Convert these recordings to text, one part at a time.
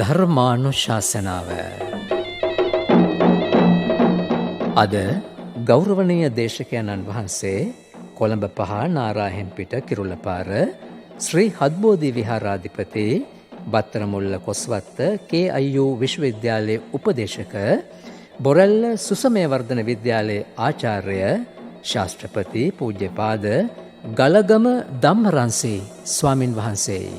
ධර්මානුශාසනාව අද ගෞරවනීය දේශකයන්න් වහන්සේ කොළඹ 5 නාරාහෙන්පිට කිරුළපාර ශ්‍රී හත්බෝධි විහාරාධිපති බත්තරමුල්ල කොස්වත්ත KIU විශ්වවිද්‍යාලයේ උපදේශක බොරැල්ල සුසමයවර්ධන විද්‍යාලයේ ආචාර්ය ශාස්ත්‍රපති පූජ්‍යපාද ගලගම ධම්මරන්සි ස්වාමින් වහන්සේයි.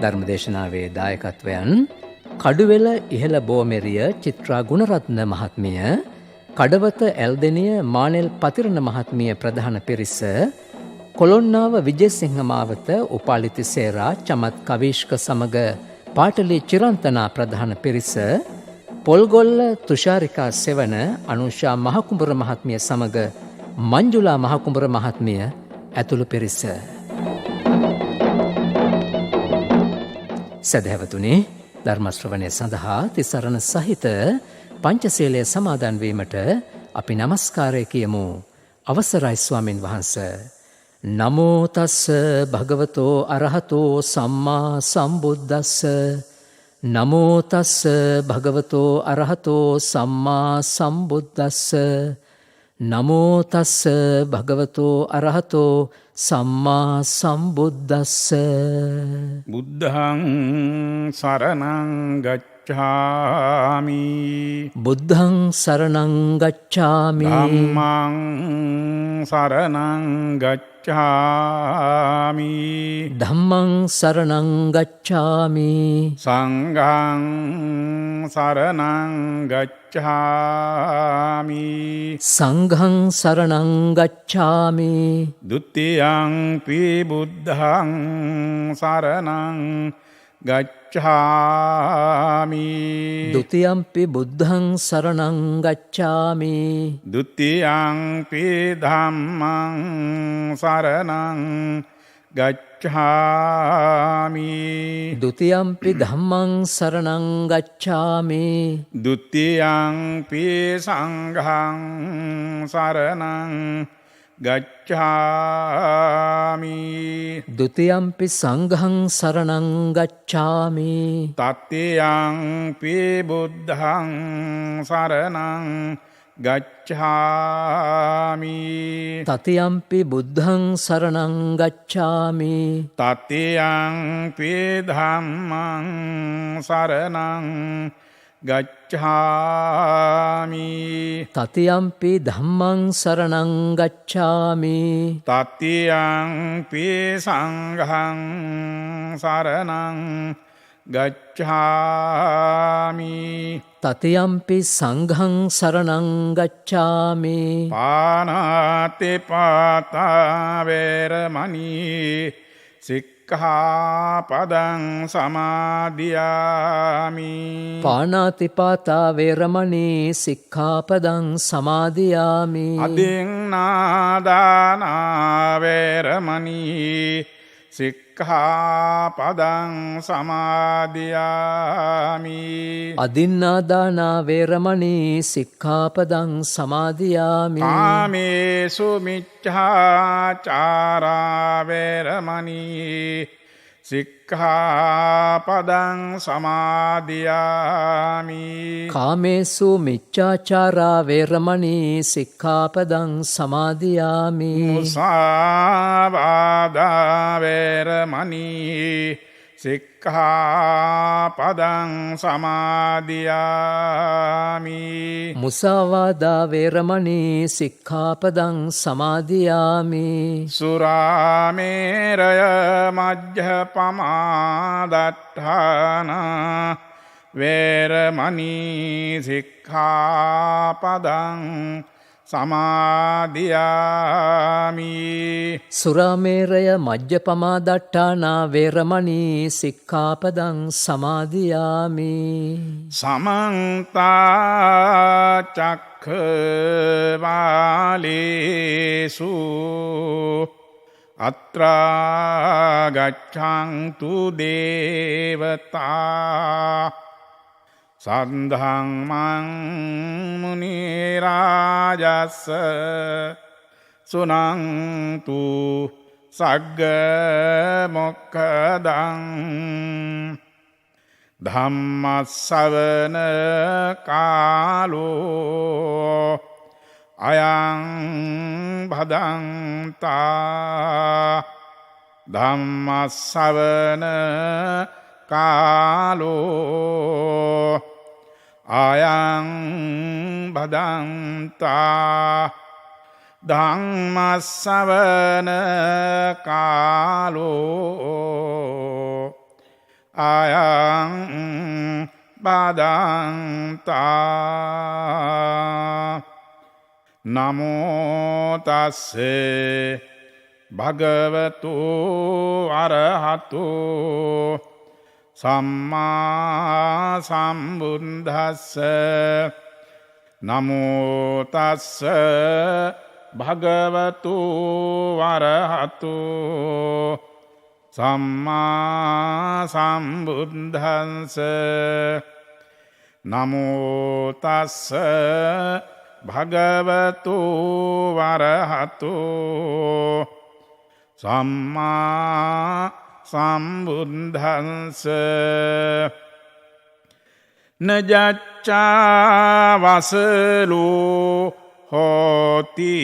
ධර්මදේශනාවේ දායකත්වයන් කඩුවෙල ඉහළ බෝමෙරිය චිත්‍රා ගුණරත්න මහත්මිය, කඩවත ඇල්දෙනිය මානෙල් පතිරණ මහත්මිය ප්‍රධාන පිරිස, කොළොන්නාව විජේසිංහ මාවත උපාලිති සේරා චමත් කවිෂ්ක සමග පාටලි චිරන්තනා ප්‍රධාන පිරිස, පොල්ගොල්ල තුෂාරිකා සෙවන අනුෂා මහකුඹුර මහත්මිය සමග මංජුලා මහකුඹුර මහත්මිය ඇතුළු පිරිස. සදහැවතුනි, ධර්මශ්‍රවණය සඳහා තිසරණ සහිත පංචශීලය සමාදන් වීමට අපි නමස්කාරය කියමු. අවසරයි ස්වාමින් වහන්ස. නමෝ තස්ස භගවතෝ අරහතෝ සම්මා සම්බුද්දස්ස. නමෝ තස්ස භගවතෝ අරහතෝ සම්මා සම්බුද්දස්ස. නමෝ තස්ස භගවතෝ අරහතෝ සම්මා සම්බුද්දස්ස. බුද්ධං සරණං ගච්ඡාමි. බුද්ධං සරණං ගච්ඡාමි. ධම්මං සරණං ගච්ඡාමි. ධම්මං සරණං ගච්ඡාමි. සංඝං සරණං ගච්ඡාමි. සංඝං සරණං ගච්ඡාමි. ဒ ුතියං පි බුද්ධං සරණං ගච්ඡාමි. ဒ ුතියම්පි බුද්ධං සරණං ගච්ඡාමි. ဒ ුතියං පි ධම්මං සරණං ගච්ඡාමි. ဒ ුතියම්පි ධම්මං සරණං ගච්ඡාමි. ဒ ුතියං පි සංඝං සරණං ගච්ඡාමි. ဒ ුතියම්පි සංඝං සරණං ගච්ඡාමි. තත්තියං පි බුද්ධං සරණං ගච්ඡාමි. තතියම්පි බුද්ධං සරණං ගච්ඡාමි. තත්තියං පි ධම්මං සරණං ගච්ඡාමි. තතියම්පි ධම්මං සරණං ගච්ඡාමි. තත්තියං පි සංඝං සරණං ගච්ඡාමි. තතියම්පි සංඝං සරණං ගච්ඡාමි. පානාති පාතා වේරමණී සික්ඛාපදං සමාදියාමි. පාණාතිපාතා වේරමණී සික්ඛාපදං සමාදියාමි. අදින්නාදානා වේරමණී සික්ඛාපදං සමාදියාමි. අදින්නාදානා වේරමණී සික්ඛාපදං සමාදියාමි. කාමේසු මිච්ඡාචාරා වේරමණී සික්ඛාපදං සමාදියාමි. කාමේසු මිච්ඡාචාරා වේරමණී සික්ඛාපදං සමාදියාමි. මුසාවාදා වේරමණී සික්ඛාපදං සමාදියාමි. මුසාවාදා වේරමණී සික්ඛාපදං සමාදියාමි. සුරාමේරය මජ්ජපමා දට්ඨානා වේරමණී සික්ඛාපදං සමාදියාමි. සුරාමේරය මජ්ජපමා දට්ඨානා වේරමණී සික්ඛාපදං සමාදියාමි. සමන්ත චක්ඛවාලේසු අත්‍රා ගච්ඡන්තු දේවතා සද්ධං මං මුනි රාජස්ස සුනන්තු සග්ග මොක්ඛදං ධම්මස්සවන කාලෝ අයං භදන්තා ධම්මස්සවන කාලෝ අයං භදන්තා ධම්මස්සවන කාලෝ අයං භදන්තා නමෝ තස්සේ භගවතු අරහතු සම්මා සම්බුද්දස්ස නමෝ තස්ස භගවතු අරහතු සම්මා සම්බුද්දස්ස නමෝ තස්ස භගවතු අරහතු සම්මා සම්බුද්දස්ස නජච්ඡා වසලෝ හෝති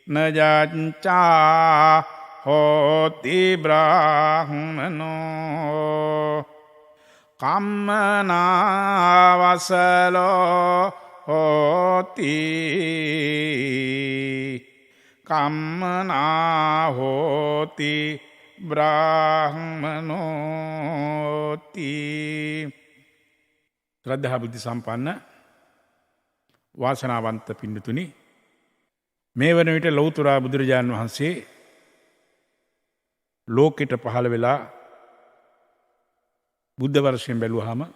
නජච්ඡා හෝති බ්‍රාහ්මනෝ කම්මනාවසලෝ හෝති කම්මනා හෝති බ්‍රාහ්මනෝති. ශ්‍රද්ධා බුද්ධ සම්පන්න වාසනාවන්ත පින්නතුනි, මේ වන විට ලෞතර බුදුරජාණන් වහන්සේ ලෝකෙට පහළ වෙලා බුද්ධ වර්ෂයෙන් බැලුවාම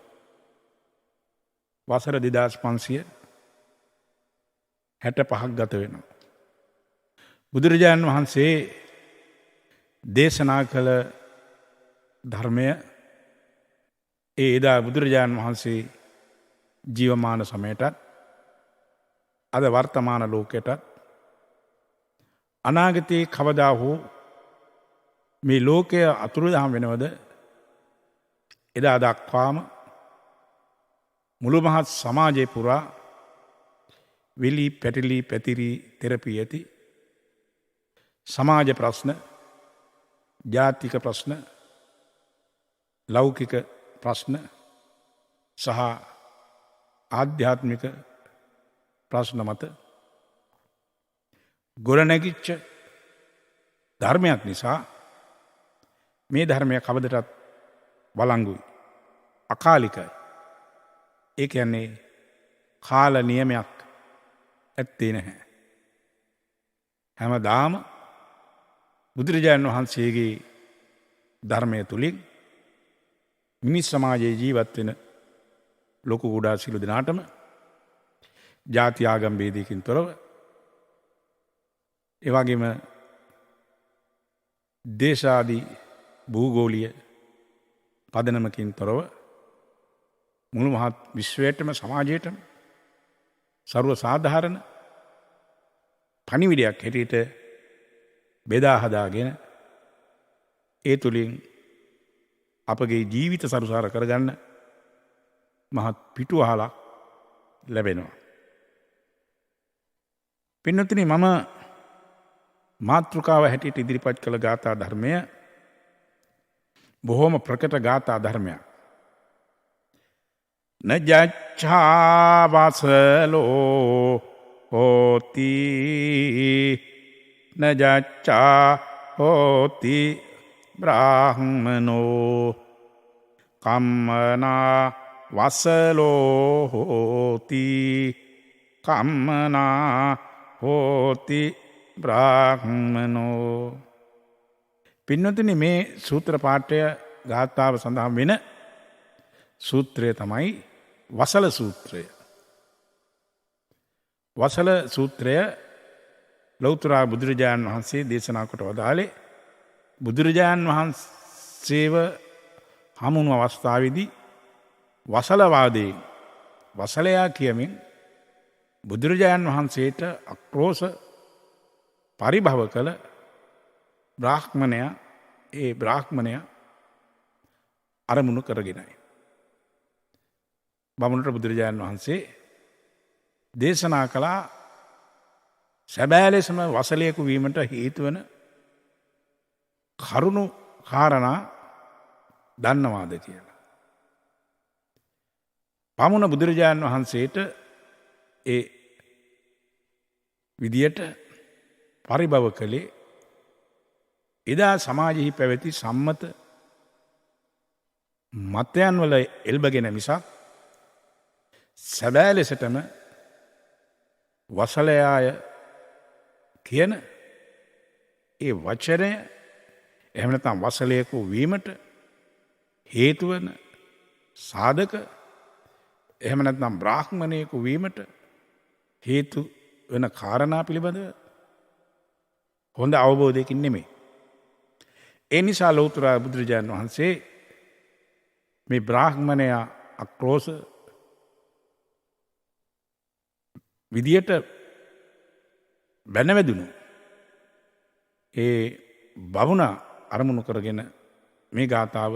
වසර 2565ක් ගත වෙනවා. බුදුරජාණන් වහන්සේ දේශනා කළ ධර්මය එදා බුදුරජාණන් වහන්සේ ජීවමාන සමයටත් අද වර්තමාන ලෝකයටත් අනාගතයේ කවදා හෝ මේ ලෝකය අතුරුදහන් වෙනවද එදා දක්වාම මුළු මහත් සමාජය පුරා වෙලි පැටිලි පැතිරී තෙරපී ඇති සමාජ ප්‍රශ්න, ජාතික ප්‍රශ්න, ලෞකික ප්‍රශ්න සහ ආධ්‍යාත්මික ප්‍රශ්න මත ගොඩනැගිච්ච ධර්මයක් නිසා මේ ධර්මය කවදටත් වළංගුයි, අකාලිකයි. ඒ කියන්නේ කාල නියමයක් ඇත්තේ නැහැ. හැමදාම බුදුරජාණන් වහන්සේගේ ධර්මය තුළින් මිනිස් සමාජයේ ජීවත් වෙන ලොකු කුඩා සියලු දෙනාටම ජාති ආගම් ભેදයකින් තොරව, එවැගේම දේශාදී භූගෝලීය පදනමකින් තොරව මුළු මහත් විශ්වයටම සමාජයටම ਸਰව සාධාරණ පණිවිඩයක් හැටියට බෙදා හදාගෙන ඒ තුළින් අපගේ ජීවිත සරුසාර කරගන්න මහත් පිටුවහලක් ලැබෙනවා. පින්නතුනි, මම මාතෘකාව හැටියට ඉදිරිපත් කළ ගාථා ධර්මය බොහෝම ප්‍රකට ගාථා ධර්මයක්. නජච්ඡා වසලෝ හෝති නජච්ඡා හෝති බ්‍රාහ්මනෝ කම්මනා වසලෝ හෝති කම්මනා හෝති බ්‍රාහ්මනෝ. පින්නතුනි, මේ සූත්‍ර පාඨය ගාථාව සඳහන් වෙන සූත්‍රය තමයි වසල සූත්‍රය. වසල සූත්‍රය ලෞතර බුදුරජාණන් වහන්සේ දේශනා කොට වදාළේ බුදුරජාණන් වහන්සේව හමුණු අවස්ථාවේදී වසලවාදයෙන් වසලයා කියමින් බුදුරජාණන් වහන්සේට අක්‍රෝෂ පරිභව කළ බ්‍රාහ්මණයා ඒ බ්‍රාහ්මණයා අරමුණු කරගෙනයි. බමුණට බුදුරජාණන් වහන්සේ දේශනා කළා සැබෑ ලෙසම වසලයකු වීමට හේතුවන කරුණු කාරණා දන්නවාද කියලා. බමුණ බුදුරජාණන් වහන්සේට ඒ විදියට පරිභව කළේ එදා සමාජෙහි පැවති සම්මත මතයන් වල එල්බගෙන මිසක් සැබෑ ලෙසටම වසලයාය කියන ඒ වචනය එහෙම නැත්නම් වසලයකු වීමට හේතුවන සාධක එහෙම නැත්නම් බ්‍රාහ්මණයෙකු වීමට හේතු වෙන කාරණා පිළිබඳව හොඳ අවබෝධයකින් නෙමෙයි. ඒ නිසා ලෞතර බුදුරජාණන් වහන්සේ මේ බ්‍රාහ්මණයා අක්‍රෝෂ විදියට බැනවැදුණු ඒ බමුණ අරමුණු කරගෙන මේ ගාථාව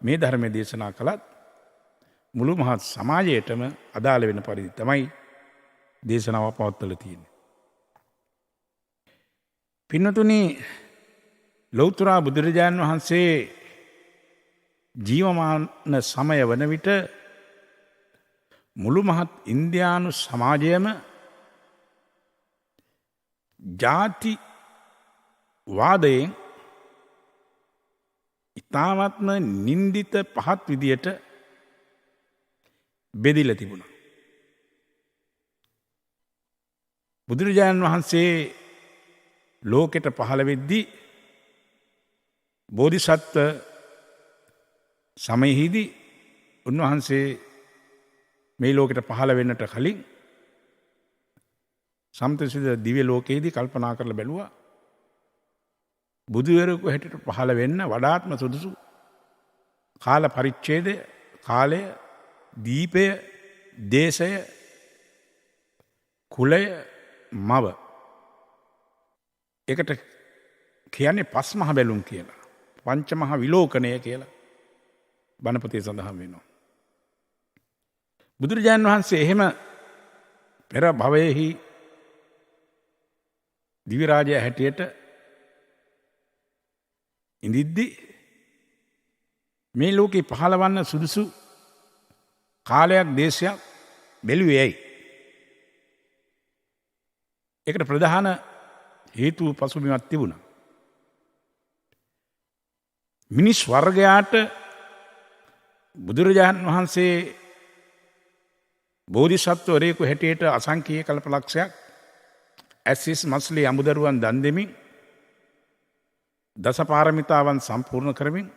මේ ධර්මයේ දේශනා කළත් මුළු මහත් සමාජයටම අදාළ වෙන පරිදි තමයි දේශනාව පවත්වලා තියෙන්නේ. පින්නතුනි ලෞතර බුදුරජාණන් වහන්සේ ජීවමාන සමය වන විට මුළු මහත් ඉන්දියානු සමාජයම ජාති වාදයෙන් ඉතාමත්ම නින්දිත පහත් විදියට බෙදිලා තිබුණා. බුදුරජාණන් වහන්සේ ලෝකෙට පහළ වෙද්දී බෝධිසත්ව සමයෙහිදී උන්වහන්සේ මේ ලෝකෙට පහළ වෙන්නට කලින් සම්තසිද දිව්‍ය ලෝකයේදී කල්පනා කරලා බැලුවා බුදුවරයෙකු හැටියට පහළ වෙන්න වඩාත්ම සුදුසු කාල පරිච්ඡේදය, කාලය, දීපය, දේශය, කුලය, මව. ඒකට කියන්නේ පස් මහ බැලුම් කියලා. පංච මහ විලෝකණය කියලා බණපොතේ සඳහන් වෙනවා. බුදුරජාණන් වහන්සේ එහෙම පෙර භවයේහි දිව්‍ය රාජයා හැටියට ඉඳිද්දී මේ ලෝකේ පහළවන්න සුදුසු කාලයක් දේශයක් බැලුවේ ඇයි? ඒකට ප්‍රධාන හේතුව පසුබිමක් තිබුණා. මිනිස් වර්ගයාට බුදුරජාණන් වහන්සේ බෝධිසත්වවරයෙකු හැටියට අසංඛ්‍යය කල්පලක්ෂයක් ඇස්සිස් මස්ලි අමුදරුවන් දන් දෙමින් දසපාරමිතාවන් සම්පූර්ණ කරමින්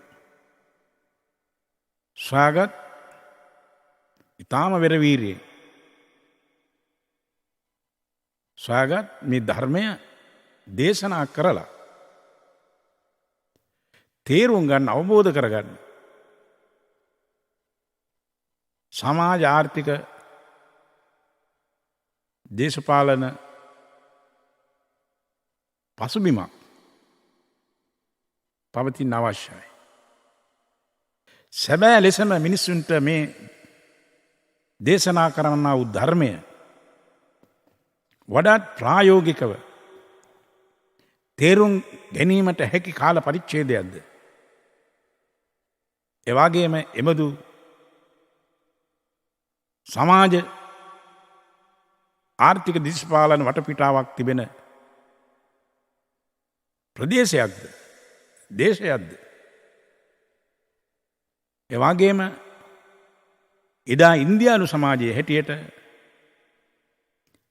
ස්වාගත් ඉතාම වෙරවීරියෙන් ස්වාගත් මේ ධර්මය දේශනා කරලා තේරුම් ගන්න අවබෝධ කරගන්න සමාජ ආර්ථික දේශපාලන පසුබිමක් පවතින අවශ්‍යයි. සැබෑ ලෙසම මිනිස්සුන්ට මේ දේශනා කරන්නා වූ ධර්මය වඩාත් ප්‍රායෝගිකව තේරුම් ගැනීමට හැකි කාල පරිච්ඡේදයක්ද? එවාගේම එබඳු සමාජ ආර්ථික දේශපාලන වටපිටාවක් තිබෙන ප්‍රදේශයක්ද? දේශයක්ද? එවාගේම එදා ඉන්දියානු සමාජයේ හැටියට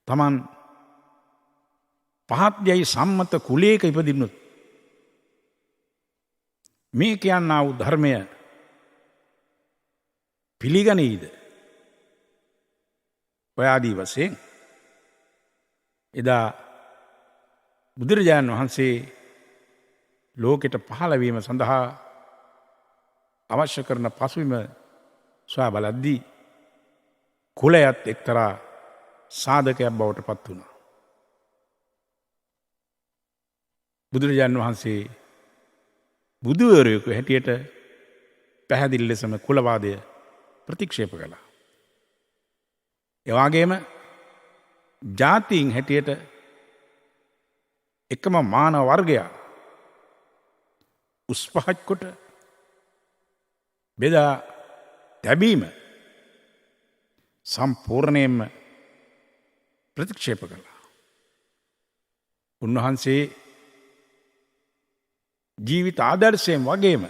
තමන් පහත් යයි සම්මත කුලයක ඉපදිනුත් මේ කියන්නා වූ ධර්මය පිළිගනීද? ඔය ආදී වශයෙන් එදා බුදුරජාණන් වහන්සේ ලෝකෙට පහළ වීම සඳහා අවශ්‍ය කරන පසුබිම සොයා බලද්දී කුලයත් එක්තරා සාධකයක් බවට පත් වුණා. බුදුරජාණන් වහන්සේ බුදුවරයෙකු හැටියට පැහැදිලි ලෙසම කුලවාදය ප්‍රතික්ෂේප කළා. එවාගේම ජාතීන් හැටියට එකම මානව වර්ගයා උස්පහත් කොට බෙදා තැබීම සම්පූර්ණයෙන්ම ප්‍රතික්ෂේප කළා. උන්වහන්සේ ජීවිත ආදර්ශයෙන් වගේම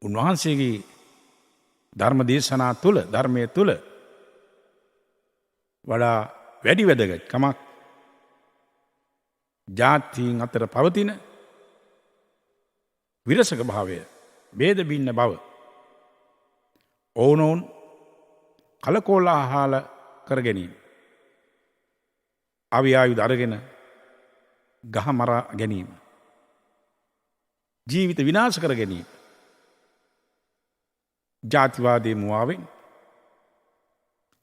උන්වහන්සේගේ ධර්ම දේශනා තුළ ධර්මය තුළ වඩා වැඩි වැදගත්කමක් ජාතීන් අතර පවතින විරසක භාවය ભેද බින්න බව ඔවුනොවුන් කලකෝලාහල කර ගැනීම අවියායුධ අරගෙන ගහමරා ගැනීම ජීවිත විනාශ කර ගැනීම ජාතිවාදයේ මුවාවෙන්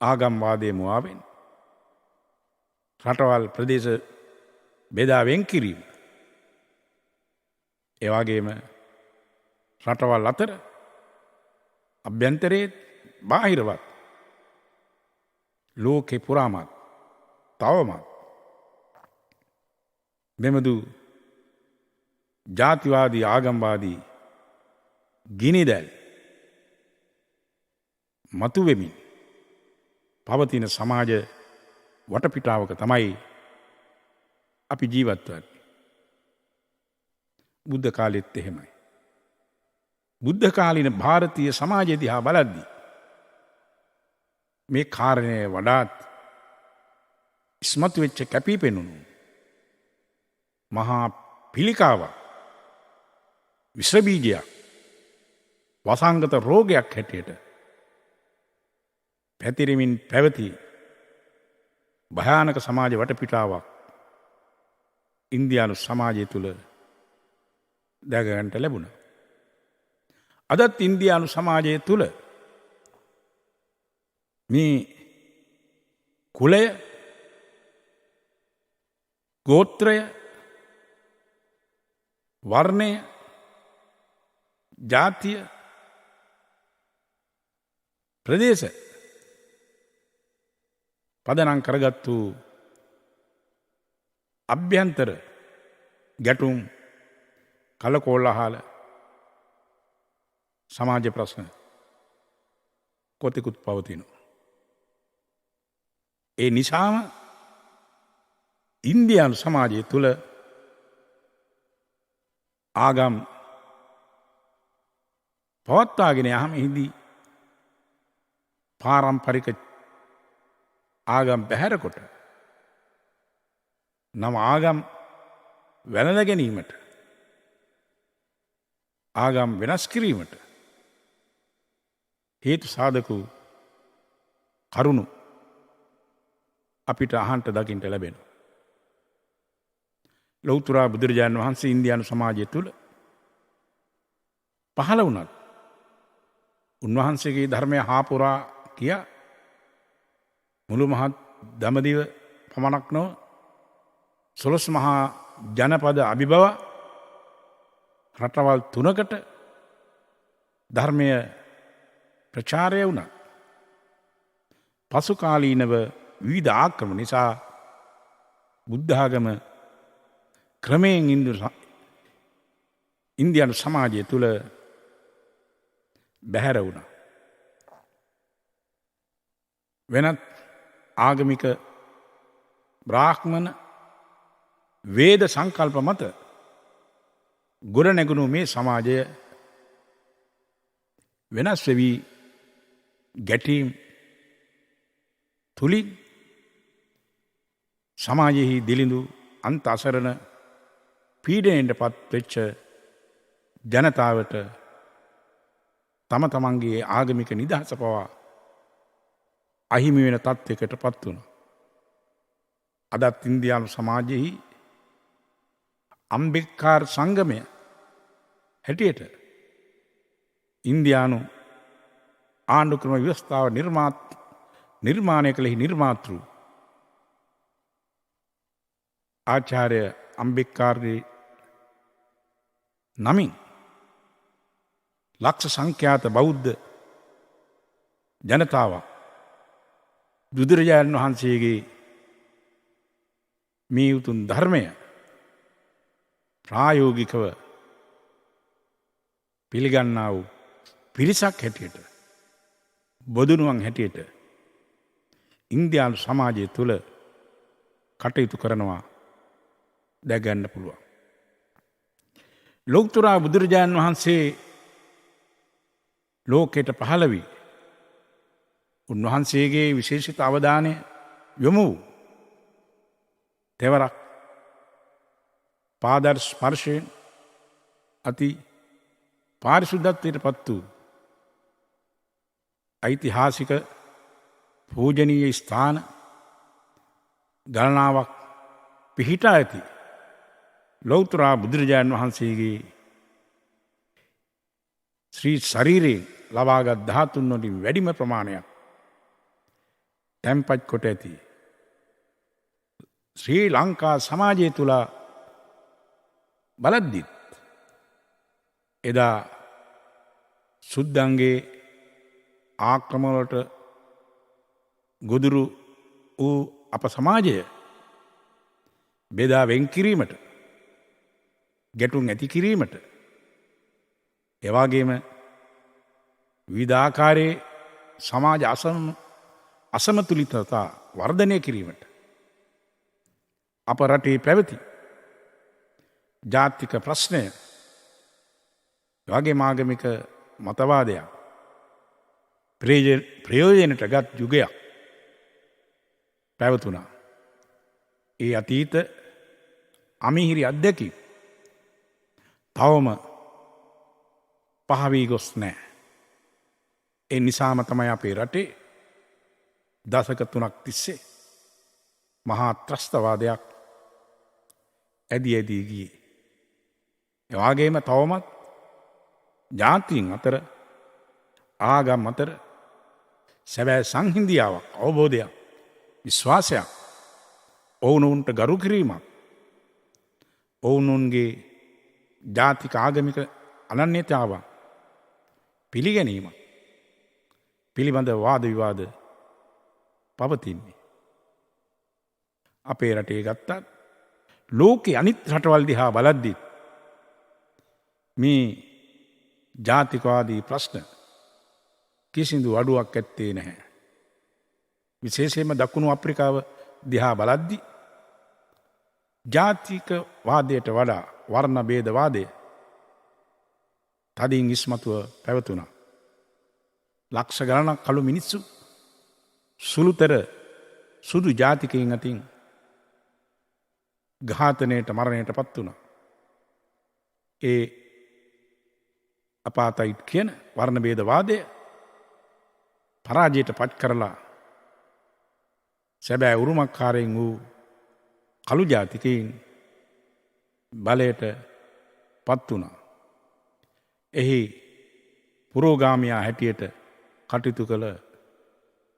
ආගම්වාදයේ මුවාවෙන් රටවල් ප්‍රදේශ බෙදා වෙන් කිරීම එවාගේම රටවල් අතර අභ්‍යන්තරයේ බාහිරවත් ලෝකෙ පුරාමත් තවමත් මෙමදු ජාතිවාදී ආගම්වාදී ගිනිදැල් මතුවෙමින් පවතින සමාජ වටපිටාවක තමයි අපි ජීවත් වන්නේ. බුද්ධ කාලෙත් එහෙමයි. බුද්ධ කාලීන ಭಾರತೀಯ සමාජය දිහා බලද්දී මේ කාරණය වඩාත් ඉස්මතු වෙච්ච කැපී පෙනුණු මහා පිළිකාවක් විස බීජයක් වසංගත රෝගයක් හැටියට පැතිරෙමින් පැවති භයානක සමාජ වටපිටාවක් ඉන්දියානු සමාජය තුළ දැකගන්නට ලැබුණා. අදත් ඉන්දියානු සමාජය තුළ මේ කුලය ගෝත්‍රය වර්ණය ජාතිය ප්‍රදේශ පදනම් කරගත්තු අභ්‍යන්තර ගැටුම් කලකෝලාහල සමාජ ප්‍රශ්න කොතෙකුත් පවතිනවා. ඒ නිසාම ඉන්දියානු සමාජය තුළ ආගම් පවත්වාගෙන යහම හිදී පාරම්පරික ආගම් පැහැරකොට නම ආගම් වැළඳ ගැනීමට ආගම් වෙනස් කිරීමට හේතු සාධකු කරුණු අපිට අහන්ට දකින්ට ලැබෙන. ලෞතුරා බුදුරජාණන් වහන්සේ ඉන්දියානු සමාජය තුළ පහළ වුණත් උන්වහන්සේගේ ධර්මය හාපුරා කියා මුළු මහත් දමදිව පමණක් නොව සොළොස් මහා ජනපද අභිබව රටවල් 3කට ධර්මය ප්‍රචාරය වුණා. පසුකාලීනව විවිධ ආක්‍රම නිසා බුද්ධාගම ක්‍රමයෙන් ඉන්දියානු සමාජය තුළ බැහැර වුණා. වෙනත් ආගමික බ්‍රාහ්මණ වේද සංකල්ප මත ගොඩනැගුණු මේ සමාජය වෙනස් වෙවි ගැටීම් තුලින් සමාජයෙහි දිලිඳු අන්ත අසරණ පීඩනයට පත්වෙච්ච ජනතාවට තම තමන්ගේ ආගමික නිදහස පවා අහිමි වෙන තත්ත්වයකට පත් වුණා. අදත් ඉන්දියානු සමාජයෙහි අම්බෙක්කාර් සංගමය හැටියට ඉන්දියානු ආණ්ඩුක්‍රම ව්‍යවස්ථාව නිර්මාණය කළෙහි නිර්මාතෘ ආචාර්ය අම්බෙක්කාර්ගේ නමින් ලක්ෂ සංඛ්‍යාත බෞද්ධ ජනතාවක් බුදුරජාණන් වහන්සේගේ මේ උතුම් ධර්මය ප්‍රායෝගිකව පිළිගන්නා වූ පිරිසක් හැටියට බොදුනුවන් හැටියට ඉන්දියානු සමාජය තුළ කටයුතු කරනවා දැකගන්න පුළුවන්. ලෝකතර බුදුරජාණන් වහන්සේ ලෝකයට පහළ වී උන්වහන්සේගේ විශේෂිත අවධානය යොමු වූ තෙවරක් පාදර් ස්පර්ශයෙන් අති පාරිශුද්ධත්වයට පත් වූ ඓතිහාසික පූජනීය ස්ථාන ගණනාවක් පිහිටා ඇති ලෞතර බුදුරජාණන් වහන්සේගේ ශ්‍රී ශරීරයෙන් ලබාගත් ධාතුන් වලින් වැඩිම ප්‍රමාණයක් තැන්පත් කොට ඇති ශ්‍රී ලංකා සමාජය තුළ බලද්දිත් එදා සුද්දන්ගේ ආක්‍රමණවලට ගොදුරු වූ අප සමාජය බෙදා වෙන් කිරීමට ගැටුම් ඇති කිරීමට එවාගේම විවිධාකාරයේ සමාජ අසමතුලිතතා වර්ධනය කිරීමට අප රටේ පැවති ජාතික ප්‍රශ්නය වගේ ආගමික මතවාදයක් ප්‍රයෝජනට ගත් යුගයක් පැවතුණා. ඒ අතීත අමිහිරි අත්දැකීම් තවම පහවී ගොස් නෑ. ඒ නිසාම තමයි අපේ රටේ දශක 3ක් තිස්සේ මහා ත්‍රස්තවාදයක් ඇදී ගියේ. එවාගේම තවමත් ජාතීන් අතර ආගම් අතර සැබෑ සංහිඳියාවක් අවබෝධයක් විශ්වාසයක් ඔවුනොවුන්ට ගරු කිරීමක් ඔවුනුන්ගේ ජාතික ආගමික අනන්‍යතාව පිළිගැනීම පිළිබඳ වාද විවාද පවතින්නේ. අපේ රටේ ගත්තත් ලෝකේ අනිත් රටවල් දිහා බලද්දී මේ ජාතිකවාදී ප්‍රශ්න කිසිදු අඩුවක් ඇත්තේ නැහැ. විශේෂයෙන්ම දකුණු අප්‍රිකාව දිහා බලද්දී ජාතික වාදයට වඩා වර්ණ භේදවාදය තදින් ඉස්මතුව පැවතුණා. ලක්ෂ ගණනක් කළු මිනිස්සු සුළුතර සුදු ජාතිකයින් අතින් ඝාතනයට මරණයට පත් වුණා. ඒ අපාතයිට් කියන වර්ණ භේදවාදය පරාජයට පත් කරලා සැබෑ උරුමකාරයෙන් වූ කළු ජාතිකයින් බලයට පත් වුණා. එහි පුරෝගාමියා හැටියට කටයුතු කළ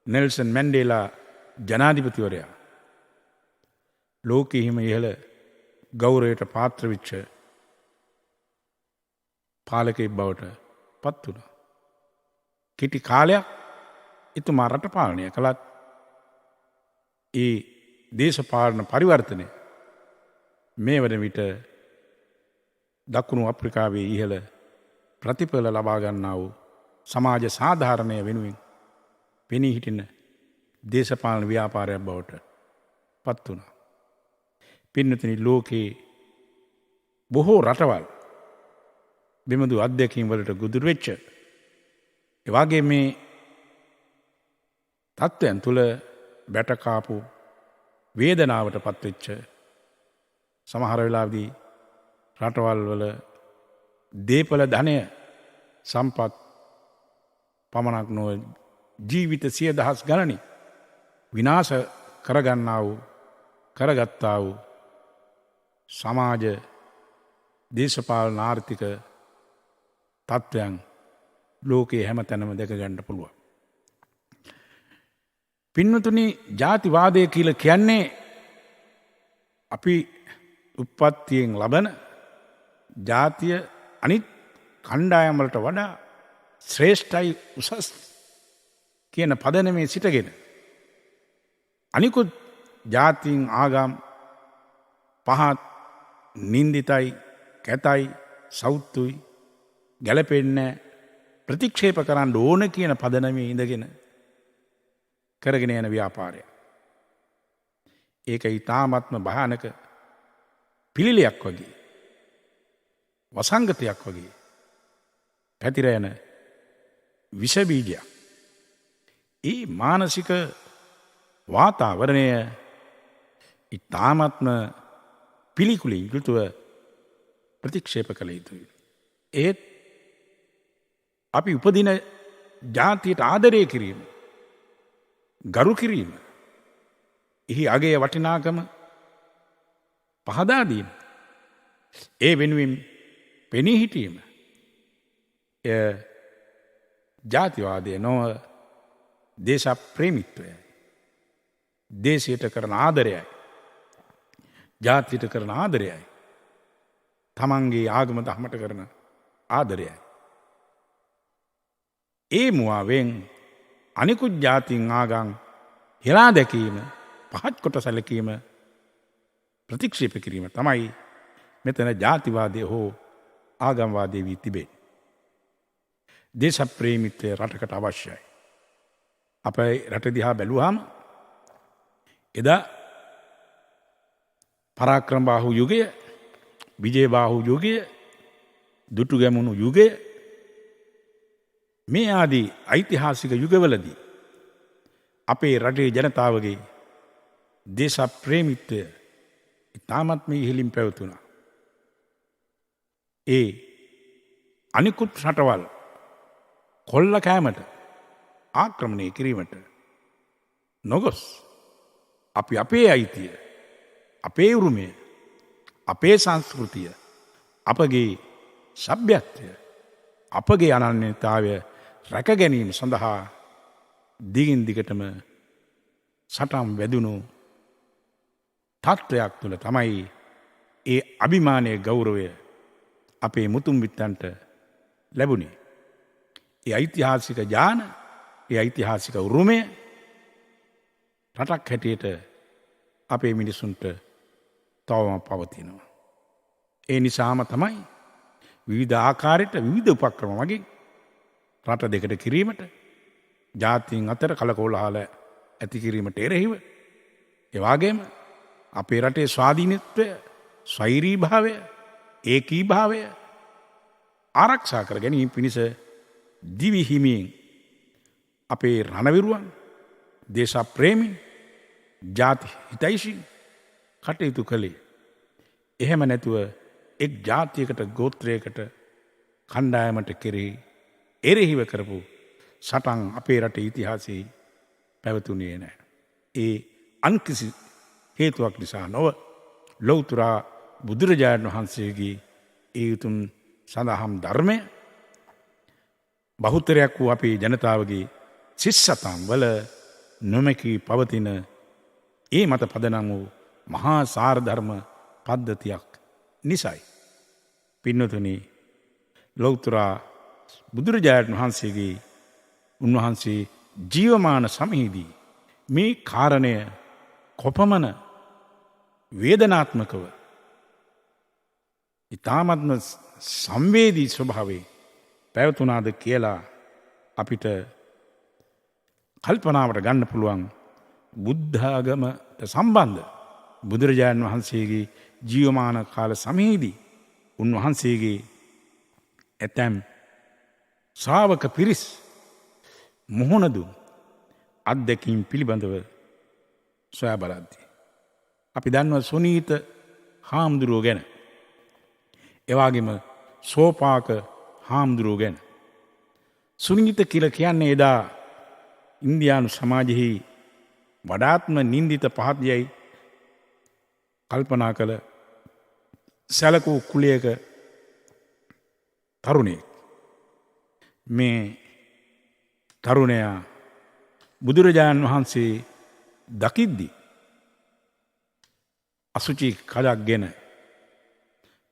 නෙල්සන් මැන්ඩේලා ජනාධිපතිවරයා ලෝකෙහිම ඉහළ ගෞරවයට පාත්‍ර වෙච්ච පාලකයෙක් බවට පත් වුණා. කෙටි කාලයක් එතුමා රට පාලනය කළත් ඒ දේශපාලන පරිවර්තනය මේ වන විට දකුණු අප්‍රිකාවේ ඉහළ ප්‍රතිඵල ලබා ගන්නා වූ සමාජ සාධාරණය වෙනුවෙන් පෙනී හිටින දේශපාලන ව්‍යාපාරයක් බවට පත් වුණා. පින්නතුනි, ලෝකයේ බොහෝ රටවල් බෙමදු අත්දැකීම් වලට ගොදුරු වෙච්ච එවාගේ මේ තත්ත්වයන් තුළ බැටකාපු වේදනාවට පත්වෙච්ච සමහර වෙලාවදී රටවල් වල දේපල ධනය සම්පත් පමණක් නොව ජීවිත 100,000 ගණනින් විනාශ කරගත්තා වූ සමාජ දේශපාලන ආර්ථික තත්ත්වයන් ලෝකයේ හැම තැනම දැක ගන්න පුළුවන්. පින්නතුනි, ජාතිවාදය කියලා කියන්නේ අපි උප්පත්තියෙන් ලබන ජාතිය අනිත් කණ්ඩායම්වලට වඩා ශ්‍රේෂ්ඨයි උසස් කියන පදනමේ සිටගෙන අනිකුත් ජාතීන් ආගම් පහත් නින්දිතයි කැතයි සෞත්තුයි ගැලපෙන්න ප්‍රතික්ෂේප කරන්න ඕන කියන පදනමේ ඉඳගෙන කරගෙන යන ව්‍යාපාරය. ඒක ඉතාමත්ම භයානක පිළිලයක් වගේ වසංගතයක් වගේ පැතිර යන විෂබීජයක්. ඒ මානසික වාතාවරණය ඉතාමත්ම පිළිකුලින් යුතුව ප්‍රතික්ෂේප කළ යුතුයි. ඒත් අපි උපදින ජාතියට ආදරය කිරීම ගරු කිරීම එහි අගේ වටිනාකම පහදාදීම ඒ වෙනුවෙන් පෙනී හිටීම ජාතිවාදය නොව දේශප්‍රේමිත්වයයි. දේශයට කරන ආදරයයි. ජාතියට කරන ආදරයයි. තමන්ගේ ආගම දහමට කරන ආදරයයි. ඒ මුවාවෙන් අනිකුත් ජාතින් ආගම් හෙලා දැකීම පහත් කොට සැලකීම ප්‍රතික්ෂේප කිරීම තමයි මෙතන ජාතිවාදය හෝ ආගම්වාදය වී තිබේ. දේශප්‍රේමිත්වය රටකට අවශ්‍යයි. අපයි රට දිහා බැලුවාම එදා පරාක්‍රමබාහු යුගය විජයබාහු යුගය දුටු ගැමුණු යුගය මේ ආදී ඓතිහාසික යුගවලදී අපේ රටේ ජනතාවගේ දේශප්‍රේමිත්වය ඉතාමත්ම ඉහළින් පැවතුණා. ඒ අනිකුත් රටවල් කොල්ල කෑමට ආක්‍රමණය කිරීමට නොගොස් අපි අපේ අයිතිය අපේ උරුමය අපේ සංස්කෘතිය අපගේ සභ්‍යත්වය අපගේ අනන්‍යතාවය රැක ගැනීම සඳහා දිගින් දිගටම සටම් වැදුණු තත්ත්වයක් තුළ තමයි ඒ අභිමානය ගෞරවය අපේ මුතුන් මිත්තන්ට ලැබුණේ. ඒ ඓතිහාසික ඥාන ඒ ඓතිහාසික උරුමය රටක් හැටියට අපේ මිනිසුන්ට තවම පවතිනවා. ඒ නිසාම තමයි විවිධ ආකාරයට විවිධ උපක්‍රම වගේ රට දෙකට කිරීමට ජාතීන් අතර කලකෝලහල ඇති කිරීමට එරෙහිව එවාගේම අපේ රටේ ස්වාධීනත්වය ස්වෛරී භාවය ඒකී භාවය ආරක්ෂා කර ගැනීම පිණිස දිවිහිමියෙන් අපේ රණවිරුවන් දේශප්‍රේමී ජාති හිතයිශී කටයුතු කළේ. එහෙම නැතුව එක් ජාතියකට ගෝත්‍රයකට කණ්ඩායමට කෙරෙහි එරෙහිව කරපු සටන් අපේ රට ඉතිහාසයේ පැවතුනේ නෑ. ඒ අන්කිසි හේතුවක් නිසා නොව ලෞතුරා බුදුරජාණන් වහන්සේගේ ඒ උතුම් සඳහම් ධර්මය බහුතරයක් වූ අපේ ජනතාවගේ සිස්සතම් වල නොමැකී පවතින ඒ මත පදනම් වූ මහා සාරධර්ම පද්ධතියක් නිසයි. පින්නතුනි ලෞතුරා බුදුරජාණන් වහන්සේගේ උන්වහන්සේ ජීවමාන සමයේදී මේ කාරණය කොපමණ වේදනාත්මකව ඉතාමත්ම සංවේදී ස්වභාවේ පැවතුනාද කියලා අපිට කල්පනාවට ගන්න පුළුවන්. බුද්ධාගමට සම්බන්ධ බුදුරජාණන් වහන්සේගේ ජීවමාන කාල සමයේදී උන්වහන්සේගේ ඇතැම් ශ්‍රාවක පිරිස් මුහුණදු අත්දැකීම් පිළිබඳව සොයා බලද්දී අපි දන්නවා සුනීත හාමුදුරුවෝ ගැන, එවාගෙම සෝපාක හාමුදුරුවෝ ගැන. සුනීත කියලා කියන්නේ එදා ඉන්දියානු සමාජෙහි වඩාත්ම නින්දිත පහත් යයි කල්පනා කළ සැලකූ කුලයක තරුණයෙක්. මේ තරුණයා බුදුරජාණන් වහන්සේ දකිද්දී අසුචි කඩක් ගෙන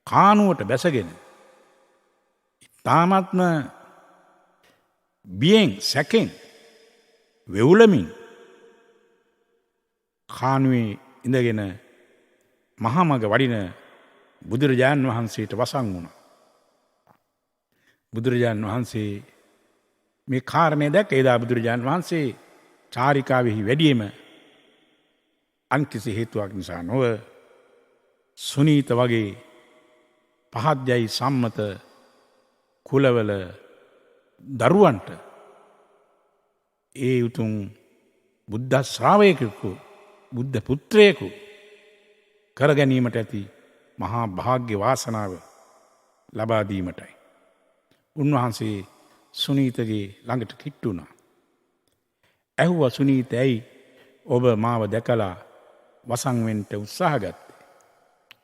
කානුවට බැසගෙන තාමත්ම බියෙන් සැකෙන් වෙවුලමින් කානුවේ ඉඳගෙන මහමග වඩින බුදුරජාණන් වහන්සේට වසන් වුණ. බුදුරජාණන් වහන්සේ මේ කාරණය දැක් එදා බුදුරජාණන් වහන්සේ චාරිකාවෙහි වැඩියම අන්කිසි හේතුවක් නිසා නොව සුනීත වගේ පහත්යයි සම්මත කුලවල දරුවන්ට ඒ උතුම් බුද්ධ ශ්‍රාවකයෙකු බුද්ධ පුත්‍රයෙකු කරගැනීමට ඇති මහා භාග්‍ය වාසනාව ලබා දීමටයි. උන්වහන්සේ සුනීතගේ ළඟට කිට්ටු වුණා. ඇහුවා සුනීත ඇයි ඔබ මාව දැකලා වසන් වෙන්න උත්සාහ ගත්තේ?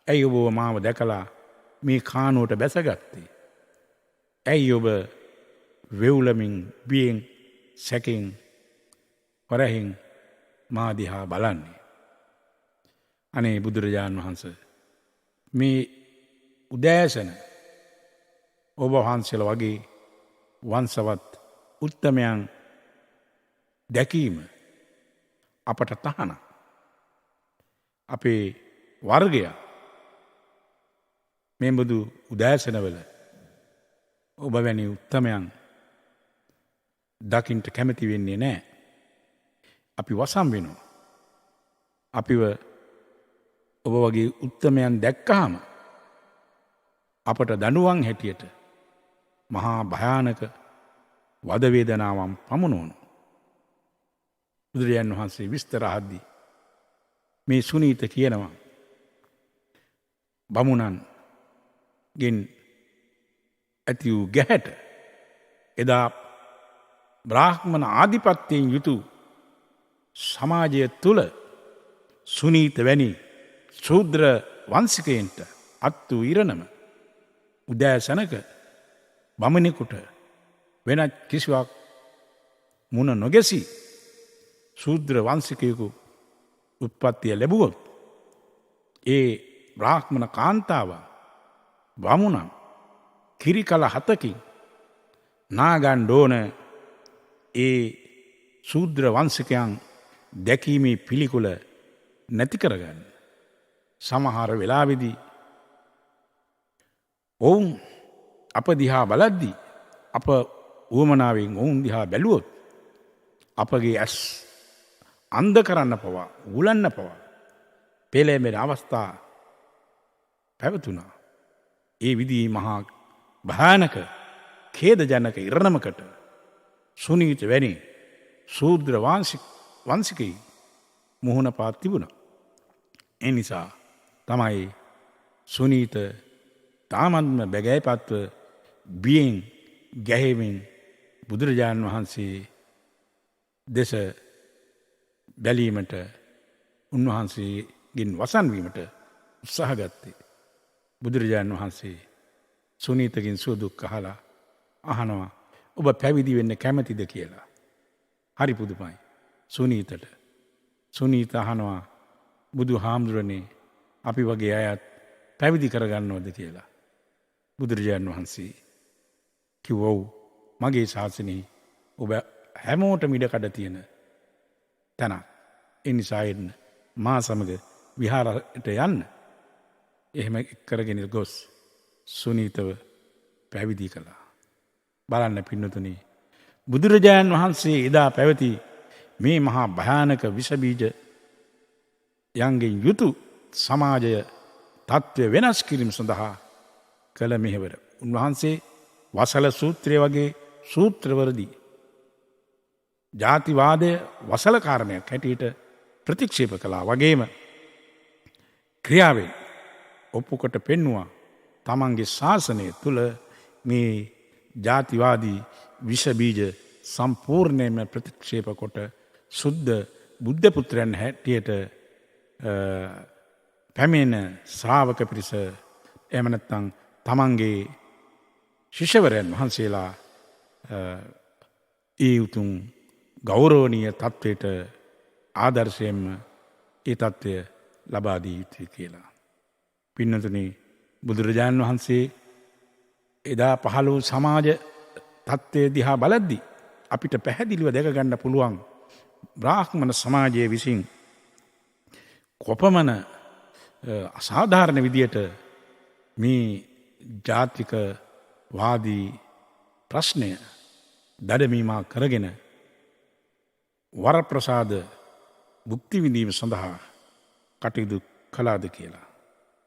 ඇයි ඔබ මාව දැකලා මේ කානුවට බැසගත්තේ? ඇයි ඔබ වෙවුලමින් බියෙන් සැකෙන් වරහින් මා දිහා බලන්නේ? අනේ බුදුරජාණන් වහන්සේ, මේ උදෑසන ඔබ වහන්සේලා වගේ වංශවත් උත්තමයන් දැකීම අපට තහනම්. අපේ වර්ගය මෙබඳු උදෑසනවල ඔබ වැනි උත්තමයන් දකින්ට කැමති වෙන්නේ නැහැ. අපි වසම් වෙනවා. අපිව ඔබ වගේ උත්තමයන් දැක්කහම අපට දඬුවම් හැටියට මහා භයානක වදවේදනාවන් පමුණුවනු. බුදුරජාණන් වහන්සේ විස්තර අහද්දී මේ සුනීත කියනවා බමුණන්ගෙන් ඇති වූ ගැහැට එදා බ්‍රාහ්මණ ආධිපත්‍යයෙන් යුතු සමාජය තුළ සුනීත වැනි ශූද්‍ර වංශිකයන්ට අත් වූ ඉරණම උදෑසනක බමුණෙකුට වෙනත් කිසිවක් මුණ නොගැසි ශූද්‍ර වංශිකයෙකු උත්පත්තිය ලැබුවොත් ඒ බ්‍රාහ්මණ කාන්තාව බමුණන් කිරිකල 7කින් නාගන්න ඕන ඒ ශූද්‍ර වංශිකයන් දැකීමේ පිළිකුල නැති කරගන්න. සමහර වෙලාවෙදී ඔවුන් අප දිහා බලද්දී අප උවමනාවෙන් ඔවුන් දිහා බැලුවොත් අපගේ ඇස් අන්ධ කරන්න පවා උලන්න පවා පෙළෙමෙන අවස්ථා පැවතුණා. ඒ විදිහේ මහා භයානක ඛේදජනක ඉරණමකට සුනීත වැනි ශූද්‍ර වංශිකයි මුහුණ පාත් තිබුණා. ඒ නිසා තමයි සුනීත තාමත්ම බැගෑපත්ව බියෙන් ගැහෙමින් බුදුරජාණන් වහන්සේ දෙස බැලීමට උන්වහන්සේගෙන් වසන්වීමට උත්සාහ ගත්තේ. බුදුරජාණන් වහන්සේ සුනීතකින් සුවදුක් අහලා අහනවා ඔබ පැවිදි වෙන්න කැමතිද කියලා. හරි පුදුමයි සුනීතට. සුනීත අහනවා බුදු හාමුදුරනේ අපි වගේ අයත් පැවිදි කරගන්නවද කියලා. බුදුරජාණන් වහන්සේ කිව්වා ඔව් මගේ ශාසනයේ ඔබ හැමෝටම ඉඩකඩ තියෙන තැනක්. ඒ නිසා එන්න මා සමග විහාරයට යන්න. එහෙම කරගෙන ගොස් සුනීතව පැවිදි කළා. බලන්න පින්නතුනි, බුදුරජාණන් වහන්සේ එදා පැවති මේ මහා භයානක විෂ බීජ යන්ගෙන් යුතු සමාජය තත්ත්වය වෙනස් කිරීම සඳහා කළ මෙහෙවර. උන්වහන්සේ වසල සූත්‍රය වගේ සූත්‍රවලදී ජාතිවාදය වසල කාරණයක් හැටියට ප්‍රතික්ෂේප කළා වගේම ක්‍රියාවෙන් ඔප්පුකොට පෙන්නවා තමන්ගේ ශාසනය තුළ මේ ජාතිවාදී විෂ බීජ සම්පූර්ණයෙන්ම ප්‍රතික්ෂේප කොට සුද්ධ බුද්ධ පුත්‍රයන් හැටියට පැමිණෙන ශ්‍රාවක පිරිස එහෙම නැත්නම් තමන්ගේ ශිෂ්‍යවරයන් වහන්සේලා ඒ උතුම් ගෞරවනීය තත්වයට ආදර්ශයෙන්ම ඒ තත්වය ලබා දී යුතුයි කියලා. පින්නතුනි, බුදුරජාණන් වහන්සේ එදා පහළ වූ සමාජ තත්ත්වය දිහා බලද්දි අපිට පැහැදිලිව දැක ගන්න පුළුවන් බ්‍රාහ්මණ සමාජයේ විසින් කොපමණ අසාධාරණ විදියට මේ ජාතික වාදී ප්‍රශ්නය දඩමීමා කරගෙන වරප්‍රසාද භුක්ති විඳීම සඳහා කටයුතු කළාද කියලා.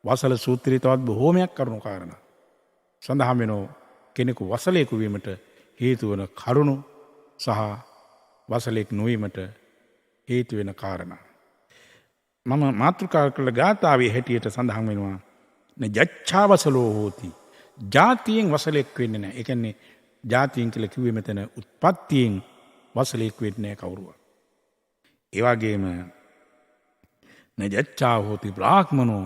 වසල සූත්‍රයේ තවත් බොහෝමයක් කරුණු කාරණා සඳහන් වෙනවා. කෙනෙකු වසලයෙකු වීමට හේතු වන කරුණු සහ වසලෙක් නොවීමට හේතු වෙන කාරණා. මම මාතෘකා කළ ගාථාවේ හැටියට සඳහන් වෙනවා ජච්ඡා වසලෝ හෝති. ජාතියෙන් වසලෙක් වෙන්නේ නැහැ. ඒ කියන්නේ ජාතියෙන් කියලා කිව්වේ මෙතන උත්පත්තියෙන් වසලෙක් වෙන්නේ නැහැ කවුරුවත්. ඒ වගේම නජච්ඡා හෝති බ්‍රාහ්මනෝ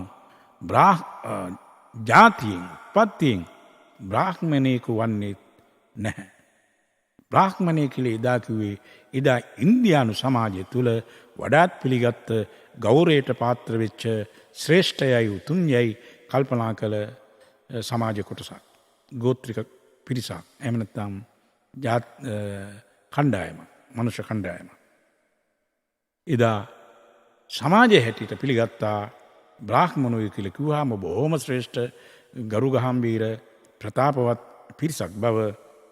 ජාතියෙන් උත්පත්තියෙන් බ්‍රාහ්මණයෙකු වන්නේ නැහැ. බ්‍රාහ්මණය කියලා එදා කිව්වේ එදා ඉන්දියානු සමාජය තුළ වඩාත් පිළිගත් ගෞරවයට පාත්‍ර වෙච්ච ශ්‍රේෂ්ඨයයි උතුම්යයි කල්පනා කළ සමාජ කොටසක්. ගෝත්‍රික පිරිසක්. එහෙම නැත්නම් කණ්ඩායම, මනුෂ්‍ය කණ්ඩායම. එදා සමාජයේ හැටියට පිළිගත්තා බ්‍රාහ්මණයෝ කියලා කිව්වහම බොහොම ශ්‍රේෂ්ඨ ගරු ගහම්බීර ප්‍රතාපවත් පිරිසක් බව,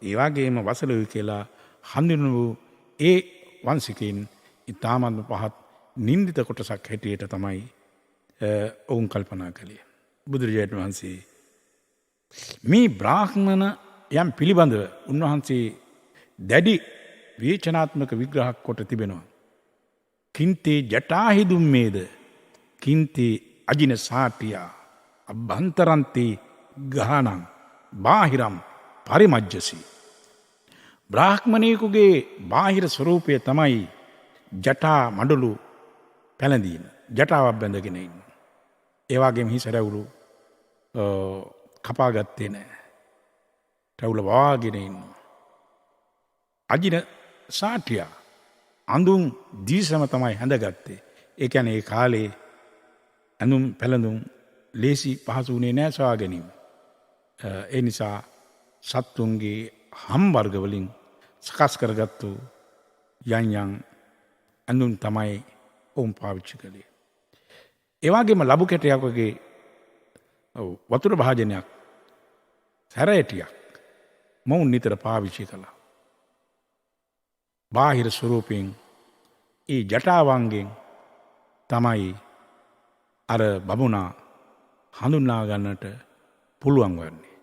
ඒ වගේම වසලයෝ කියලා හඳුන්වන වූ ඒ වංශිකයින් ඉතාමත්ම පහත් නින්දිත කොටසක් හැටියට තමයි ඔවුන් කල්පනා කළේ. බුදුරජාණන් වහන්සේ මේ බ්‍රාහ්මණ යම් පිළිබඳව උන්වහන්සේ දැඩි විචනාත්මක විග්‍රහයක් කොට තිබෙනවා. කින්තේ ජටාහිදුම්මේද කින්තේ අජින සාටියා අභ්‍යන්තරන්ති ගහනං බාහිරම් පරිමජ්ජසි. බ්‍රාහ්මණයෙකුගේ බාහිර ස්වරූපය තමයි ජටා මඩලු පැළඳීම. ජටාවක් බැඳගෙන ඉන්න. ඒ වගේම හිස රැවුළු කපාගත්තේ නැහැ. රැවුල වාගෙන ඉන්න. අජින සාටියා අඳුන් දීසම තමයි හැඳගත්තේ. ඒ කියන්නේ ඒ කාලේ ඇඳුම් පැළඳුම් ලේසි පහසු වුණේ නැහැ සොයා ගැනීම. ඒ නිසා සත්තුන්ගේ හම් වර්ග වලින් සකස් කරගත්තු යන් ඇඳුම් තමයි ඔවුන් පාවිච්චි කළේ. ඒ වගේම ලබු කැටයක් වගේ වතුර භාජනයක් සැරයටියක් මොවුන් නිතර පාවිච්චි කළා. බාහිර ස්වරූපයෙන් ඒ ජටාවන්ගෙන් තමයි අර බමුණා හඳුන්වා ගන්නට පුළුවන් වන්නේ.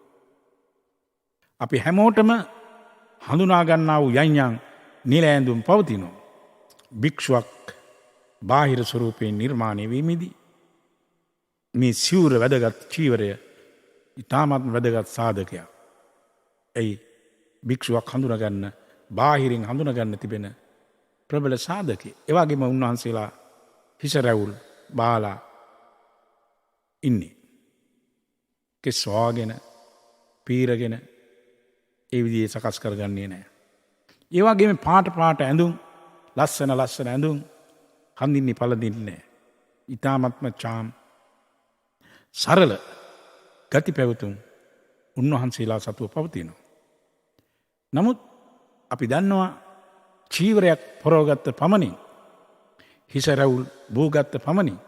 අපි හැමෝටම හඳුනා ගන්නා වූ යන් නිල ඇඳුම් පවතිනවා. භික්ෂුවක් බාහිර ස්වරූපයෙන් නිර්මාණය වීමේදී මේ සිවුර වැදගත් චීවරය ඉතාමත් වැදගත් සාධකයක්. ඇයි භික්ෂුවක් හඳුනගන්න බාහිරින් හඳුනගන්න තිබෙන ප්‍රබල සාධකය. එවාගේම උන්වහන්සේලා හිස රැවුල් බාලා ඉන්නේ. කෙස්වාගෙන පීරගෙන ඒ විදිහේ සකස් කරගන්නේ නැහැ. ඒ වගේම පාට ඇඳුම් ලස්සන ඇඳුම් හඳින්නේ පළඳින්නේ නැහැ. ඊ타මත්ම චාම් සරල ගති පැවතුම් උන්වහන්සේලා සතුව පවතිනවා. නමුත් අපි දන්නවා චීවරයක් පොරවගත්ත පමණින් හිස රැවුල් බෝගත්ත පමණින්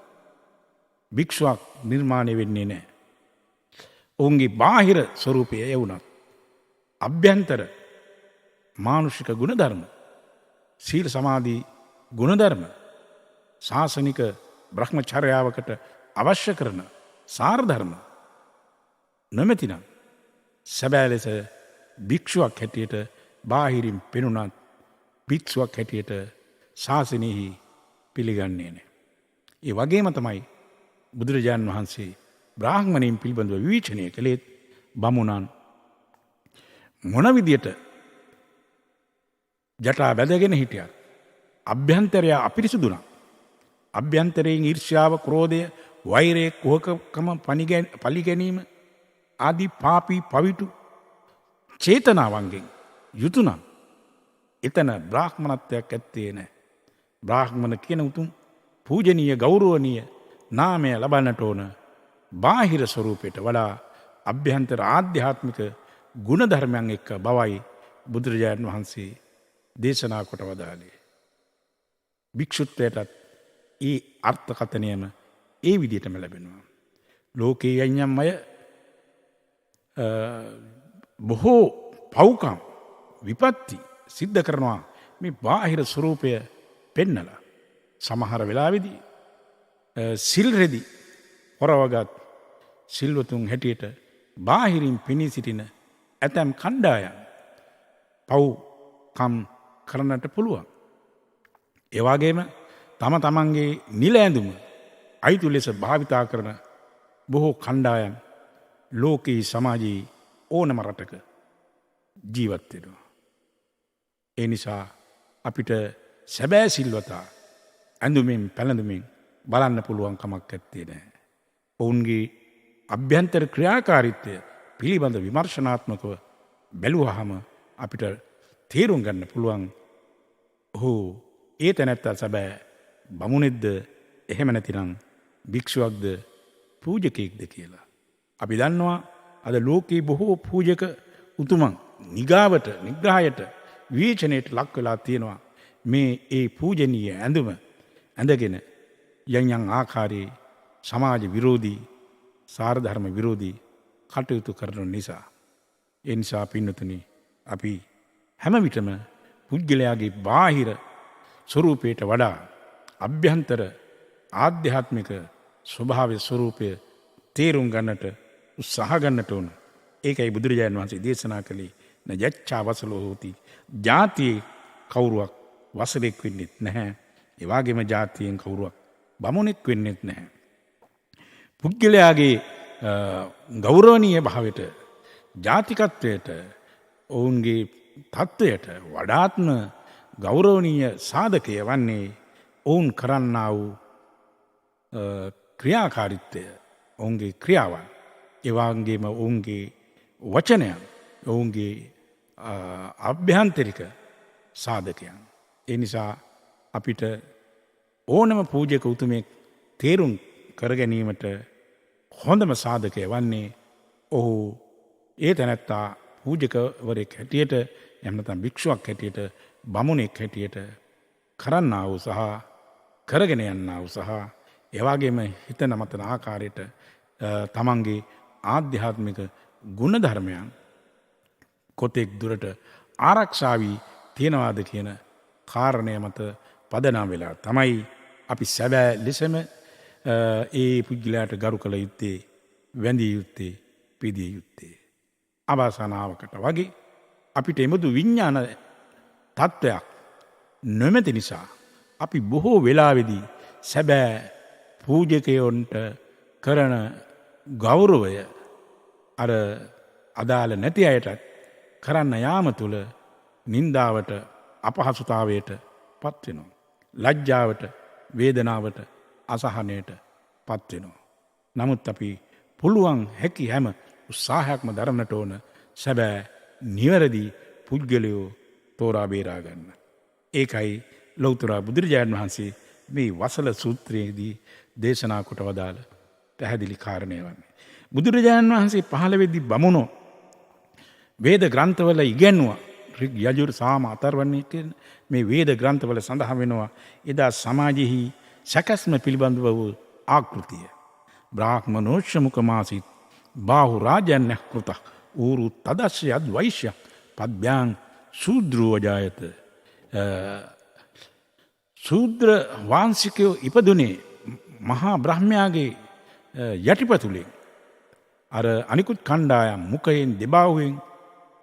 භික්ෂුවක් නිර්මාණය වෙන්නේ නැහැ. ඔවුන්ගේ බාහිර ස්වරූපය යවුණත් අභ්‍යන්තර මානුෂික ගුණධර්ම, සීල සමාධි ගුණධර්ම, ශාසනික බ්‍රහ්මචර්යාවකට අවශ්‍ය කරන සාරධර්ම නොමැතිනම් සැබෑ ලෙස භික්ෂුවක් හැටියට බාහිරින් පෙනුනත් භික්ෂුවක් හැටියට ශාසනයෙහි පිළිගන්නේ නැහැ. ඒ වගේම තමයි බුදුරජාණන් වහන්සේ බ්‍රාහ්මණයින් පිළිබඳව විවේචනය කළේත් බමුණන් මොන විදියට ජටා බැඳගෙන හිටියත් අභ්‍යන්තරය අපිරිසුදු නම් අභ්‍යන්තරයෙන් ඊර්ෂ්‍යාව, ක්‍රෝධය, වෛරය, කුහකකම, පලිගැනීම ආදී පාපී පවිටු චේතනාවන්ගෙන් යුතු නම් එතන බ්‍රාහ්මණත්වයක් ඇත්තේ නැහැ. බ්‍රාහ්මණ කියන උතුම් පූජනීය ගෞරවනීය නාමය ලබන්නට ඕන බාහිර ස්වරූපයට වඩා අභ්‍යන්තර ආධ්‍යාත්මික ගුණධර්මයන් එක්ක බවයි බුදුරජාණන් වහන්සේ දේශනා කොට වදාළේ. භික්ෂුත්වයටත් ඒ අර්ථකථනයම ඒ විදිහටම ලැබෙනවා. ලෝකයේ යම් අය බොහෝ පව්කම් විපත්ති සිද්ධ කරනවා මේ බාහිර ස්වරූපය පෙන්නලා. සමහර වෙලාවෙදී සිල් රෙදි හොරවගත් සිල්වතුන් හැටියට බාහිරින් පෙනී සිටින ඇතැම් කණ්ඩායම් පව්කම් කරන්නට පුළුවන්. ඒවාගේම තම තමන්ගේ නිල ඇඳුම අයිතු ලෙස භාවිතා කරන බොහෝ කණ්ඩායම් ලෝකයේ සමාජයේ ඕනම රටක ජීවත් වෙනවා. ඒ නිසා අපිට සැබෑ සිල්වතා ඇඳුමින් පැළඳුමින් බලන්න පුළුවන් කමක් ඇත්තේ නැහැ. ඔවුන්ගේ අභ්‍යන්තර ක්‍රියාකාරීත්වය පිළිබඳ විමර්ශනාත්මකව බැලුවහම අපිට තේරුම් ගන්න පුළුවන් ඔහු ඒ තැනැත්තා සැබෑ බමුණෙක්ද එහෙම නැතිනම් භික්ෂුවක්ද පූජකයෙක්ද කියලා. අපි දන්නවා අද ලෝකයේ බොහෝ පූජක උතුමන් නිගාවට නිග්‍රහයට විවේචනයට ලක් වෙලා තියෙනවා. මේ ඒ පූජනීය ඇඳුම ඇඳගෙන යම් ආකාරයේ සමාජ විරෝධී සාරධර්ම විරෝධී කටයුතු කරන නිසා. ඒ නිසා පින්නතුනි අපි හැම විටම පුද්ගලයාගේ බාහිර ස්වරූපයට වඩා අභ්‍යන්තර ආධ්‍යාත්මික ස්වභාවය ස්වරූපය තේරුම් ගන්නට උත්සාහ ගන්නට ඕන. ඒකයි බුදුරජාණන් වහන්සේ දේශනා කළේ නජච්ඡා වසලෝ හෝති. ජාතියේ කවුරුවක් වසලෙක් වෙන්නෙත් නැහැ. ඒ වගේම ජාතියෙන් කවුරුවක් බමුණෙක් වෙන්නෙත් නැහැ. පුද්ගලයාගේ ගෞරවනීය භාවයට ජාතිකත්වයට ඔවුන්ගේ තත්ත්වයට වඩාත්ම ගෞරවනීය සාධකය වන්නේ ඔවුන් කරන්නා වූ ක්‍රියාකාරීත්වය ඔවුන්ගේ ක්‍රියාවන් එවාගේම ඔවුන්ගේ වචනයන් ඔවුන්ගේ අභ්‍යන්තරික සාධකයන්. ඒ නිසා අපිට ඕනම පූජක උතුමෙක් තේරුම් කරගැනීමට හොඳම සාධකය වන්නේ ඔහු ඒ තැනැත්තා පූජකවරෙක් හැටියට එමනතම් භික්ෂුවක් හැටියට බමුණෙක් හැටියට කරන්නා වූ සහ කරගෙන යන්නා වූ සහ එවාගේම හිත නමතන ආකාරයට තමන්ගේ ආධ්‍යාත්මික ගුණධර්මයන් කොතෙක් දුරට ආරක්ෂා වී තියෙනවාද කියන කාරණය මත පදනම් වෙලා තමයි අපි සැබෑ ලෙසම ඒ පුද්ගලයාට ගරු කළ යුත්තේ වැඳිය යුත්තේ පිදිය යුත්තේ. අවසනාවකට වගේ අපිට එමුදු විඤ්ඤාණ තත්ත්වයක් නොමැති නිසා අපි බොහෝ වෙලාවෙදී සැබෑ පූජකයොන්ට කරන ගෞරවය අර අදාළ නැති අයටත් කරන්න යාම තුළ නින්දාවට අපහසුතාවයට පත්වෙනවා. ලජ්ජාවට වේදනාවට අසහනයට පත්වෙනවා. නමුත් අපි පුළුවන් හැකි හැම උත්සාහයක්ම දරන්නට ඕන සැබෑ නිවැරදි පුද්ගලයෝ තෝරා බේරා ගන්න. ඒකයි ලෞතර බුදුරජාණන් වහන්සේ මේ වසල සූත්‍රයේදී දේශනා කොට වදාළ පැහැදිලි කාරණය වන්නේ. බුදුරජාණන් වහන්සේ පහළ වෙද්දී බමුණෝ වේද ග්‍රන්ථවල ඉගැන්වුවා. ඍග් යජුර් සාම අතර්වණී කියන මේ වේද ග්‍රන්ථවල සඳහන් වෙනවා එදා සමාජෙහි සැකස්ම පිළිබඳව වූ ආකෘතිය. බ්‍රාහ්මනෝච්චමුකමාසිත බාහු රාජන්‍ය කෘත ඌරු තදස්ය අද්වෛශ්‍ය පද්භ්‍යාං සූද්‍රෝජායත. සූද්‍ර වංශිකයෝ ඉපදුනේ මහා බ්‍රහ්මයාගේ යටිපතුලෙන්. අර අනිකුත් කණ්ඩායම් මුඛයෙන් දෙබාහුවෙන්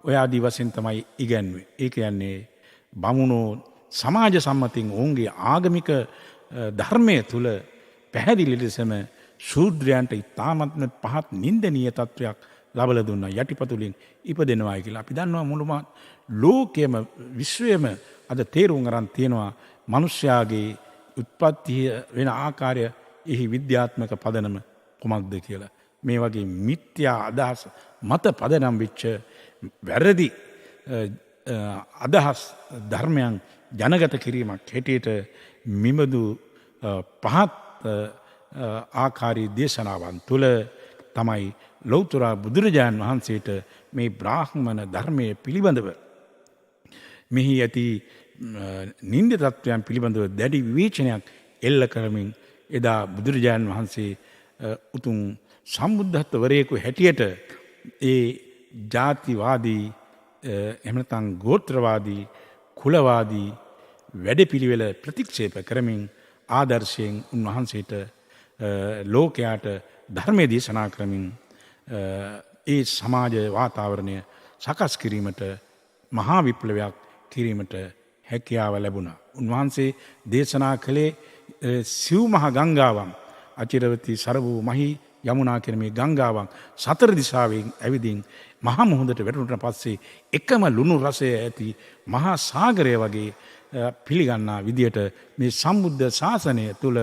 ඔය ආදී වශයෙන් තමයි ඉගැන්වෙන්නේ. ඒ කියන්නේ බමුණෝ සමාජ සම්මතින් ඔවුන්ගේ ආගමික ධර්මයේ තුල පැහැදිලි ලෙසම ශූද්‍රයන්ට ඉතාමත්ම පහත් නින්දනීය තත්වයක් ලබලා දුන්නා. යටිපතුලින් ඉපදෙනවායි කියලා. අපි දන්නවා මුළු ලෝකයේම විශ්වයේම අද තේරුම් අරන් තියෙනවා මිනිස්යාගේ උත්පත්තිය වෙන ආකාරය එහි විද්‍යාත්මක පදනම කොමක්ද කියලා. මේ වගේ මිත්‍යා අදහස් මත පදනම් වෙච්ච වැරදි අදහස් ධර්මයන් ජනගත කිරීමක් හැටියට මිමදු පහත් ආකාරී දේශනාවන් තුළ තමයි ලෞතුරා බුදුරජාණන් වහන්සේට මේ බ්‍රාහ්මණ ධර්මය පිළිබඳව මෙහි ඇති නින්ද තත්ත්වයන් පිළිබඳව දැඩි විවේචනයක් එල්ල කරමින් එදා බුදුරජාණන් වහන්සේ උතුම් සම්බුද්ධත්වවරයෙකු හැටියට ඒ ජාතිවාදී එමනතන් ගෝත්‍රවාදී කුලවාදී වැඩපිළිවෙල ප්‍රතික්ෂේප කරමින් ආදර්ශයෙන් උන්වහන්සේට ලෝකයාට ධර්මය දේශනා කරමින් ඒ සමාජ වාතාවරණය සකස් කිරීමට මහා විප්ලවයක් කිරීමට හැකියාව ලැබුණා. උන්වහන්සේ දේශනා කළේ සිව් මහ ගංගාවන් අචිරවති සරවූ මහි යමුනා කියන මේ ගංගාවන් සතර දිසාවෙන් ඇවිදින් මහා මුහුදට වැටුණට පස්සේ එකම ලුණු රසය ඇති මහා සාගරය වගේ පිළිගන්නා විදියට මේ සම්බුද්ධ ශාසනය තුළ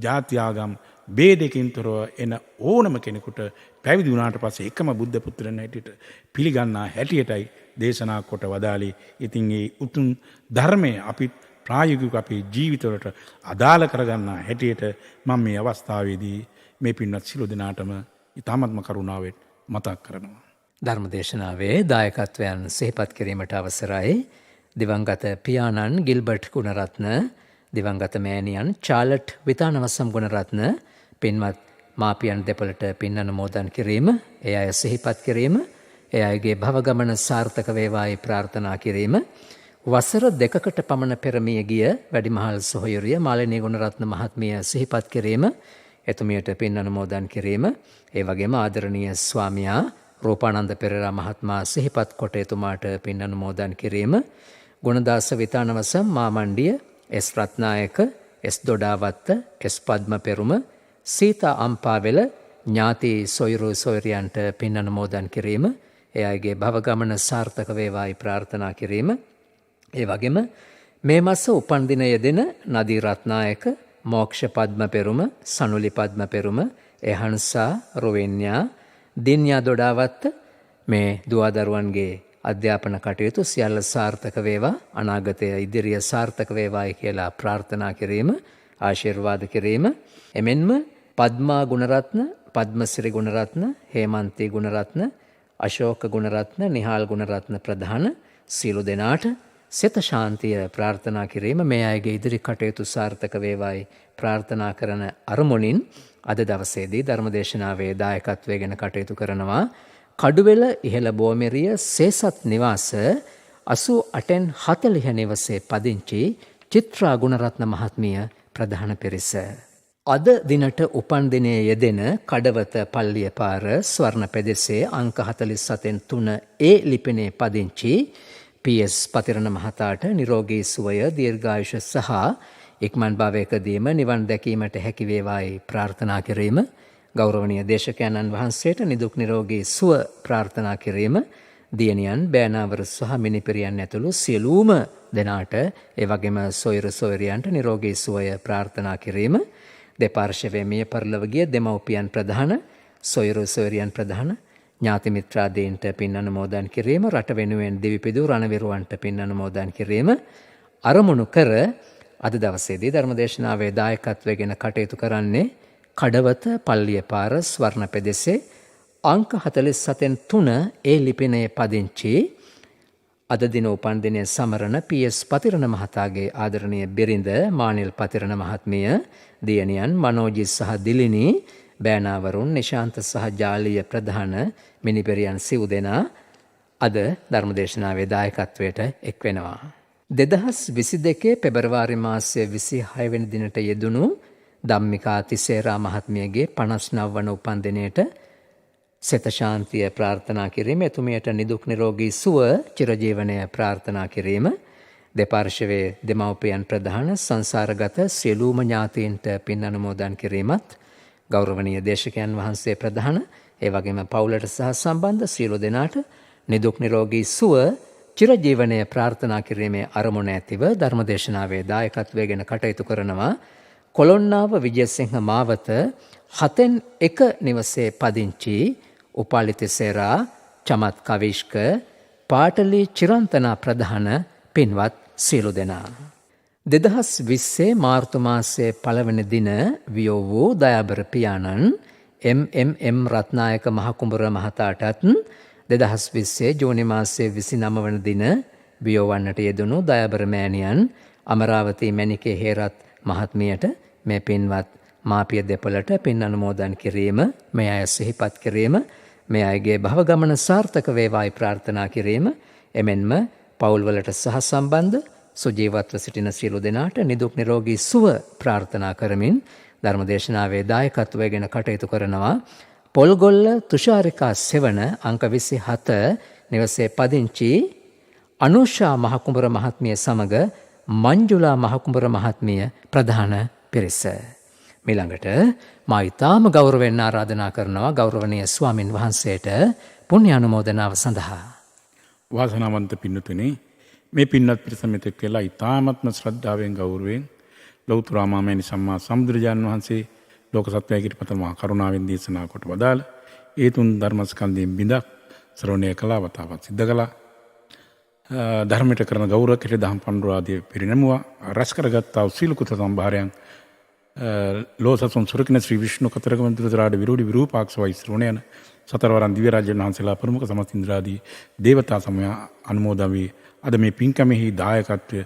ජාත්‍යාගම් බේදකින් තොරව එන ඕනම කෙනෙකුට පැවිදි වුණාට පස්සේ එකම බුද්ධ පුත්‍රයන් හැටියට පිළිගන්නා හැටියටයි දේශනා කොට වදාළේ. ඉතින් ඒ උතුම් ධර්මය අපි ප්‍රායෝගිකව අපේ ජීවිතවලට අදාළ කරගන්නා හැටියට මම මේ අවස්ථාවේදී මේ පින්වත් සිළු දෙනාටම ඉතාමත්ම කරුණාවෙන් මතක් කරනවා. ධර්මදේශනාවේ දායකත්වයන් සිහිපත් කිරීමට අවසරයි. දිවංගත පියාණන් ගිල්බර්ට් ගුණරත්න, දිවංගත මෑණියන් චාලට් විතානවසම් ගුණරත්න, පින්වත් මාපියන් දෙපළට පින් අනුමෝදන් කිරීම, ඒ අය සිහිපත් කිරීම, ඒ අයගේ භවගමන සාර්ථක වේවායි ප්‍රාර්ථනා කිරීම, වසර 2කට පමණ පෙර මිය ගිය වැඩිමහල් සොහොයුරිය මාලිනී ගුණරත්න මහත්මිය සිහිපත් කිරීම, එතුමියට පින් අනුමෝදන් කිරීම, ඒ වගේම ආදරණීය ස්වාමියා රූපානන්ද පෙරේරා මහත්මයා සිහිපත් කොට එතුමාට පින් අනුමෝදන් කිරීම, ගුණදාස විතානවසම් මාමණ්ඩිය, S Rathnayake, S Dodawatta, S Padma Peruma, Seetha Ampawela ඥාති සොයුරු සොයුරියන්ට පින් අනුමෝදන් කිරීම, ඒ අයගේ භවගමන සාර්ථක වේවායි ප්‍රාර්ථනා කිරීම, ඒ වගේම මේ මාස උපන්දින යෙදෙන නදී රත්නායක, මෝක්ෂ පද්ම පෙරුම, සනුලි පද්ම පෙරුම, එහංසා රොවෙන්යා, දින්යා දොඩාවත්ත මේ දුවදරුවන්ගේ අධ්‍යාපන කටයුතු සියල්ල සාර්ථක වේවා, අනාගතය ඉදිරිය සාර්ථක වේවායි කියලා ප්‍රාර්ථනා කිරීම, ආශිර්වාද කිරීම, එමෙන්ම පද්මා ගුණරත්න, පද්මසිරි ගුණරත්න, හේමන්ති ගුණරත්න, අශෝක ගුණරත්න, නිහාල් ගුණරත්න ප්‍රධාන සියලු දෙනාට සිත ශාන්තිය ප්‍රාර්ථනා කිරීම, මේ අයගේ ඉදිරි කටයුතු සාර්ථක වේවායි ප්‍රාර්ථනා කරන අරමුණින් අද දවසේදී ධර්මදේශනාවේ දායකත්වය ගැන කටයුතු කරනවා කඩුවෙල ඉහළ බෝමෙරිය සේසත් නිවාස 8840 නිවසේ පදිංචි චිත්‍රා ගුණරත්න මහත්මිය ප්‍රධාන පිරිස. අද දිනට උපන් දිනයේ යෙදෙන කඩවත පල්ලියපාර ස්වර්ණ පෙදෙසේ අංක 47-3 ඒ ලිපිනේ පදිංචි පී.එස්. පතිරණ මහතාට නිරෝගී සුවය, දීර්ඝායුෂ සහ ඉක්මන් භවයකදීම නිවන් දැකීමට හැකි වේවායි ප්‍රාර්ථනා කිරීම, ගෞරවනීය දේශකයන්න් වහන්සේට නිදුක් නිරෝගී සුව ප්‍රාර්ථනා කිරීම, දියණියන්, බෑනාවර සහ මිනිපිරියන් ඇතුළු සියලුම දෙනාට, ඒ වගේම සොයුරු සොයුරියන්ට නිරෝගී සුවය ප්‍රාර්ථනා කිරීම, දෙපාර්ශවයේ මිය පරලොව ගිය දෙමව්පියන් ප්‍රධාන, සොයුරු සොයුරියන් ප්‍රධාන, ඥාති මිත්‍රාදීන්ට පින් අනුමෝදන් කිරීම, රට වෙනුවෙන් දිවිපිදූ රණවිරුවන්ට පින් අනුමෝදන් කිරීම අරමුණු කර අද දවසේදී ධර්මදේශනාවේ දායකත්වය ගැන කටයුතු කරන්නේ කඩවත පල්ලියපාර ස්වර්ණ පෙදෙසේ අංක 47-3 ඒ ලිපිනයේ පදිංචි අද දින උපන් දිනය සමරන පී.එස්. පතිරණ මහතාගේ ආදරණීය බිරිඳ මානිල් පතිරණ මහත්මිය, දියණියන් මනෝජි සහ දිලිනි, බෑනාවරුන් නිශාන්ත සහ ජාලීය ප්‍රධාන මිනිපෙරියන් සිව් දෙනා අද ධර්මදේශනාවේ දායකත්වයට එක් වෙනවා. 2022 පෙබරවාරි මාසයේ 26 වෙනි දිනට යෙදුණු ධම්මිකා තිසේරා මහත්මියගේ 59 වන උපන් දිනයට සිත ශාන්තිය ප්‍රාර්ථනා කිරීම, එතුමියට නිදුක් නිරෝගී සුව චිරජීවනය ප්‍රාර්ථනා කිරීම, දෙපාර්ශවයේ දෙමව්පියන් ප්‍රධාන සංසාරගත සියලුම ඥාතීන්ට පින් අනුමෝදන් කිරීමත්, ගෞරවනීය දේශකයන් වහන්සේ ප්‍රධාන, ඒ වගේම පවුලට සහ සම්බන්ධ සියලු දෙනාට නිදුක් නිරෝගී සුව චිරජීවනය ප්‍රාර්ථනා කිරීමේ අරමුණ ඇතිව ධර්මදේශනාවේ දායකත්වය ගැන කටයුතු කරනවා කොළොන්නාව විජයසිංහ මාවත 7-1 නිවසේ පදිංචි උපාලි තිසේරා, චමත් කවිෂ්ක, පාටලි චිරන්තනා ප්‍රධාන පින්වත් සියලු දෙනා. 2020 මාර්තු මාසයේ 1 වෙනි දින වියෝ වූ දයාබර පියාණන් එම් රත්නායක මහකුඹුර මහතාටත් 2020 ජූනි මාසයේ 29 වන දින වියෝවන්නට යෙදුණු දයාබර මෑණියන් අමරාවතී මැණිකේ හේරත් මහත්මියට මේ පින්වත් මාපිය දෙපළට පින් අනුමෝදන් කිරීම, මේ අය සිහිපත් කිරීම, මේ අයගේ භව ගමන සාර්ථක වේවායි ප්‍රාර්ථනා කිරීම, එමෙන්ම පවුල්වලට සහසම්බන්ධ සුජීවත්ව සිටින සියලු දෙනාට නිදුක් නිරෝගී සුව ප්‍රාර්ථනා කරමින් ධර්මදේශනාවේ දායකත්වය ගැන කටයුතු කරනවා පොල්ගොල්ල තුෂාරිකා සෙවන අංක 27 නිවසේ පදිංචි අනුෂා මහකුඹුර මහත්මිය සමග මංජුලා මහකුඹුර මහත්මිය ප්‍රධාන පිරිස. මීළඟට මා ඉතාම ගෞරවයෙන් ආරාධනා කරනවා ගෞරවනීය ස්වාමින් වහන්සේට පුණ්‍ය අනුමෝදනාව සඳහා. වාසනාවන්ත පින්නතුනේ, මේ පින්නත් පිරිස මෙතෙක් වෙලා ඉතාමත්ම ශ්‍රද්ධාවෙන් ගෞරවයෙන් ලෞතර මාමේනි සම්මා සම්බුදුරජාණන් වහන්සේ ලෝක සත්වයා කිරිපත මහා කරුණාවෙන් දේශනා කොට වදාළ ඒ තුන් ධර්මස්කන්ධයෙන් බිඳක් ශ්‍රවණය කළා, වතාවත් සිද්ධ කළා. ධර්මයට කරන ගෞරව කෙරේ දහම් පඬුර ආදී පිරිනැමුවා. රැස් කරගත්තා වූ සීල කුත සම්භාරයන් ලෝසසුන් සුරකින ශ්‍රී විෂ්ණු කතරගම දුරදරාඩ විරෝධි විරූපාක්ෂවයි ශ්‍රවණයන සතරවරන් දිව්‍ය රාජ්‍යන් වහන්සේලා ප්‍රමුඛ සමස්ත ඉන්ද්‍රාදී දේවතා සමය අනුමෝදන් වී අද මේ පින්කමෙහි දායකත්වය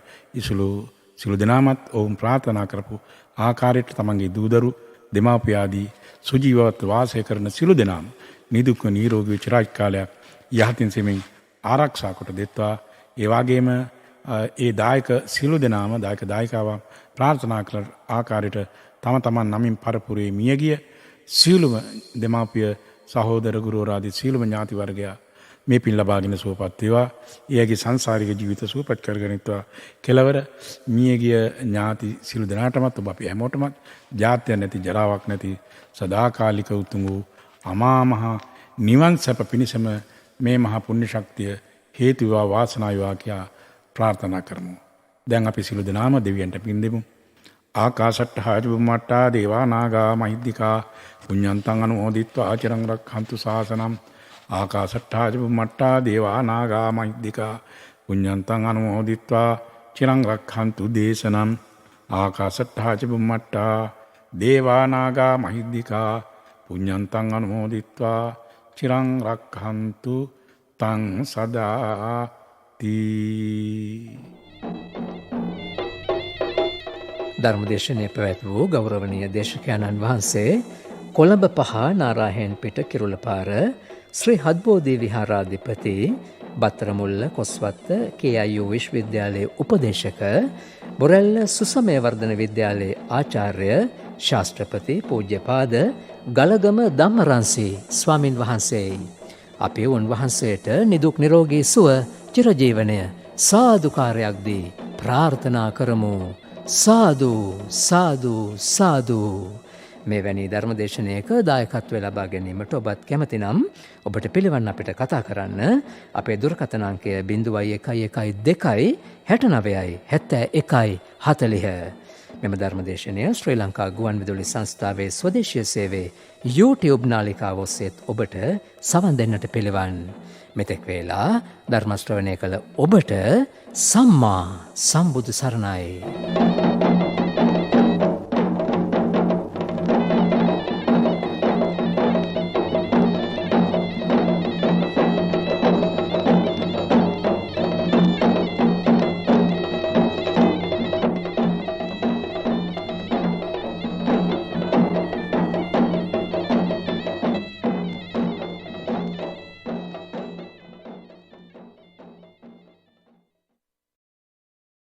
සිළු දෙනාමත් ඔවුන් ප්‍රාර්ථනා කරපු ආකාරයට තමන්ගේ දූදරු දෙමාපිය ආදී සුජීවවත් වාසය කරන සිළු දෙනාම නිදුක්ව නිරෝගී චිරාජ් කාලයක් යහතින් සෙමින් ආරක්ෂා කොට දෙත්වා. ඒ වගේම ඒ දායක සිළු දෙනාම දායකාවන් ප්‍රාර්ථනා කළ ආකාරයට තම තමන් නමින් පරපුරේ මියගිය සියලුම දෙමාපිය සහෝදර ගුරුවර ආදී සියලුම ඥාති වර්ගයා මේ පින් ලබාගෙන සුවපත් වේවා. එයගේ සංසාරික ජීවිත සුවපත් කරගනිත්වා. කෙලවර මියගිය ඥාති සියලු දෙනාටමත් ඔබ අපි හැමෝටමත් ජාත්‍ය නැති ජරාවක් නැති සදාකාලික උතුම් වූ අමා මහ නිවන් සැප පිණිසම මේ මහා පුණ්‍ය ශක්තිය හේතු වේවා, වාසනාව වේවා කියා ප්‍රාර්ථනා කරමු. දැන් අපි සියලු දෙනාම දෙවියන්ට පින් දෙමු. ආකාශට්ඨා චුම්මට්ඨා දේවා නාග මහිද්దికා පුඤ්ඤන්තං අනුමෝදිත්වා ආචරං රක්ඛන්තු ශාසනං. ආකාශට්ඨා චුම්මට්ඨා දේවා නාග මහිද්దికා පුඤ්ඤන්තං අනුමෝදිත්වා චිරං රක්ඛන්තු දේශනං. ආකාශට්ඨා චුම්මට්ඨා දේවා නාග මහිද්దికා පුඤ්ඤන්තං අනුමෝදිත්වා චිරං රක්ඛන්තු තං සදාති. ධර්මදේශනය පැවැත් වූ ගෞරවනීය දේශකයන්න් වහන්සේ කොළඹ 5 නාරායන් පිට කිරුළපාර ශ්‍රී හත්බෝධි විහාරාධිපති බත්තරමුල්ල කොස්වත්ත KIU විශ්වවිද්‍යාලයේ උපදේශක බොරැල්ල සුසමය වර්ධන විද්‍යාලයේ ආචාර්ය ශාස්ත්‍රපති පූජ්‍යපාද ගලගම ධම්මරන්සි ස්වාමින් වහන්සේයි. අපි උන්වහන්සේට නිදුක් නිරෝගී සුව චිරජීවනය සාදුකාරයක් දී ප්‍රාර්ථනා කරමු. සාදු සාදු සාදු. මෙවැනි ධර්මදේශනයක දායකත්වය ලබා ගැනීමට ඔබත් කැමති නම් ඔබට පිළිවන් අපිට කතා කරන්න. අපේ දුරකථන අංකය 0112 69 71 40. මෙම ධර්මදේශනය ශ්‍රී ලංකා ගුවන්විදුලි සංස්ථාවේ ස්වදේශීය සේවයේ YouTube නාලිකාව ඔස්සේත් ඔබට සවන් දෙන්නට පිළිවන්. මෙතෙක් වේලා ධර්ම ශ්‍රවණය කළ ඔබට සම්මා සම්බුදු සරණයි.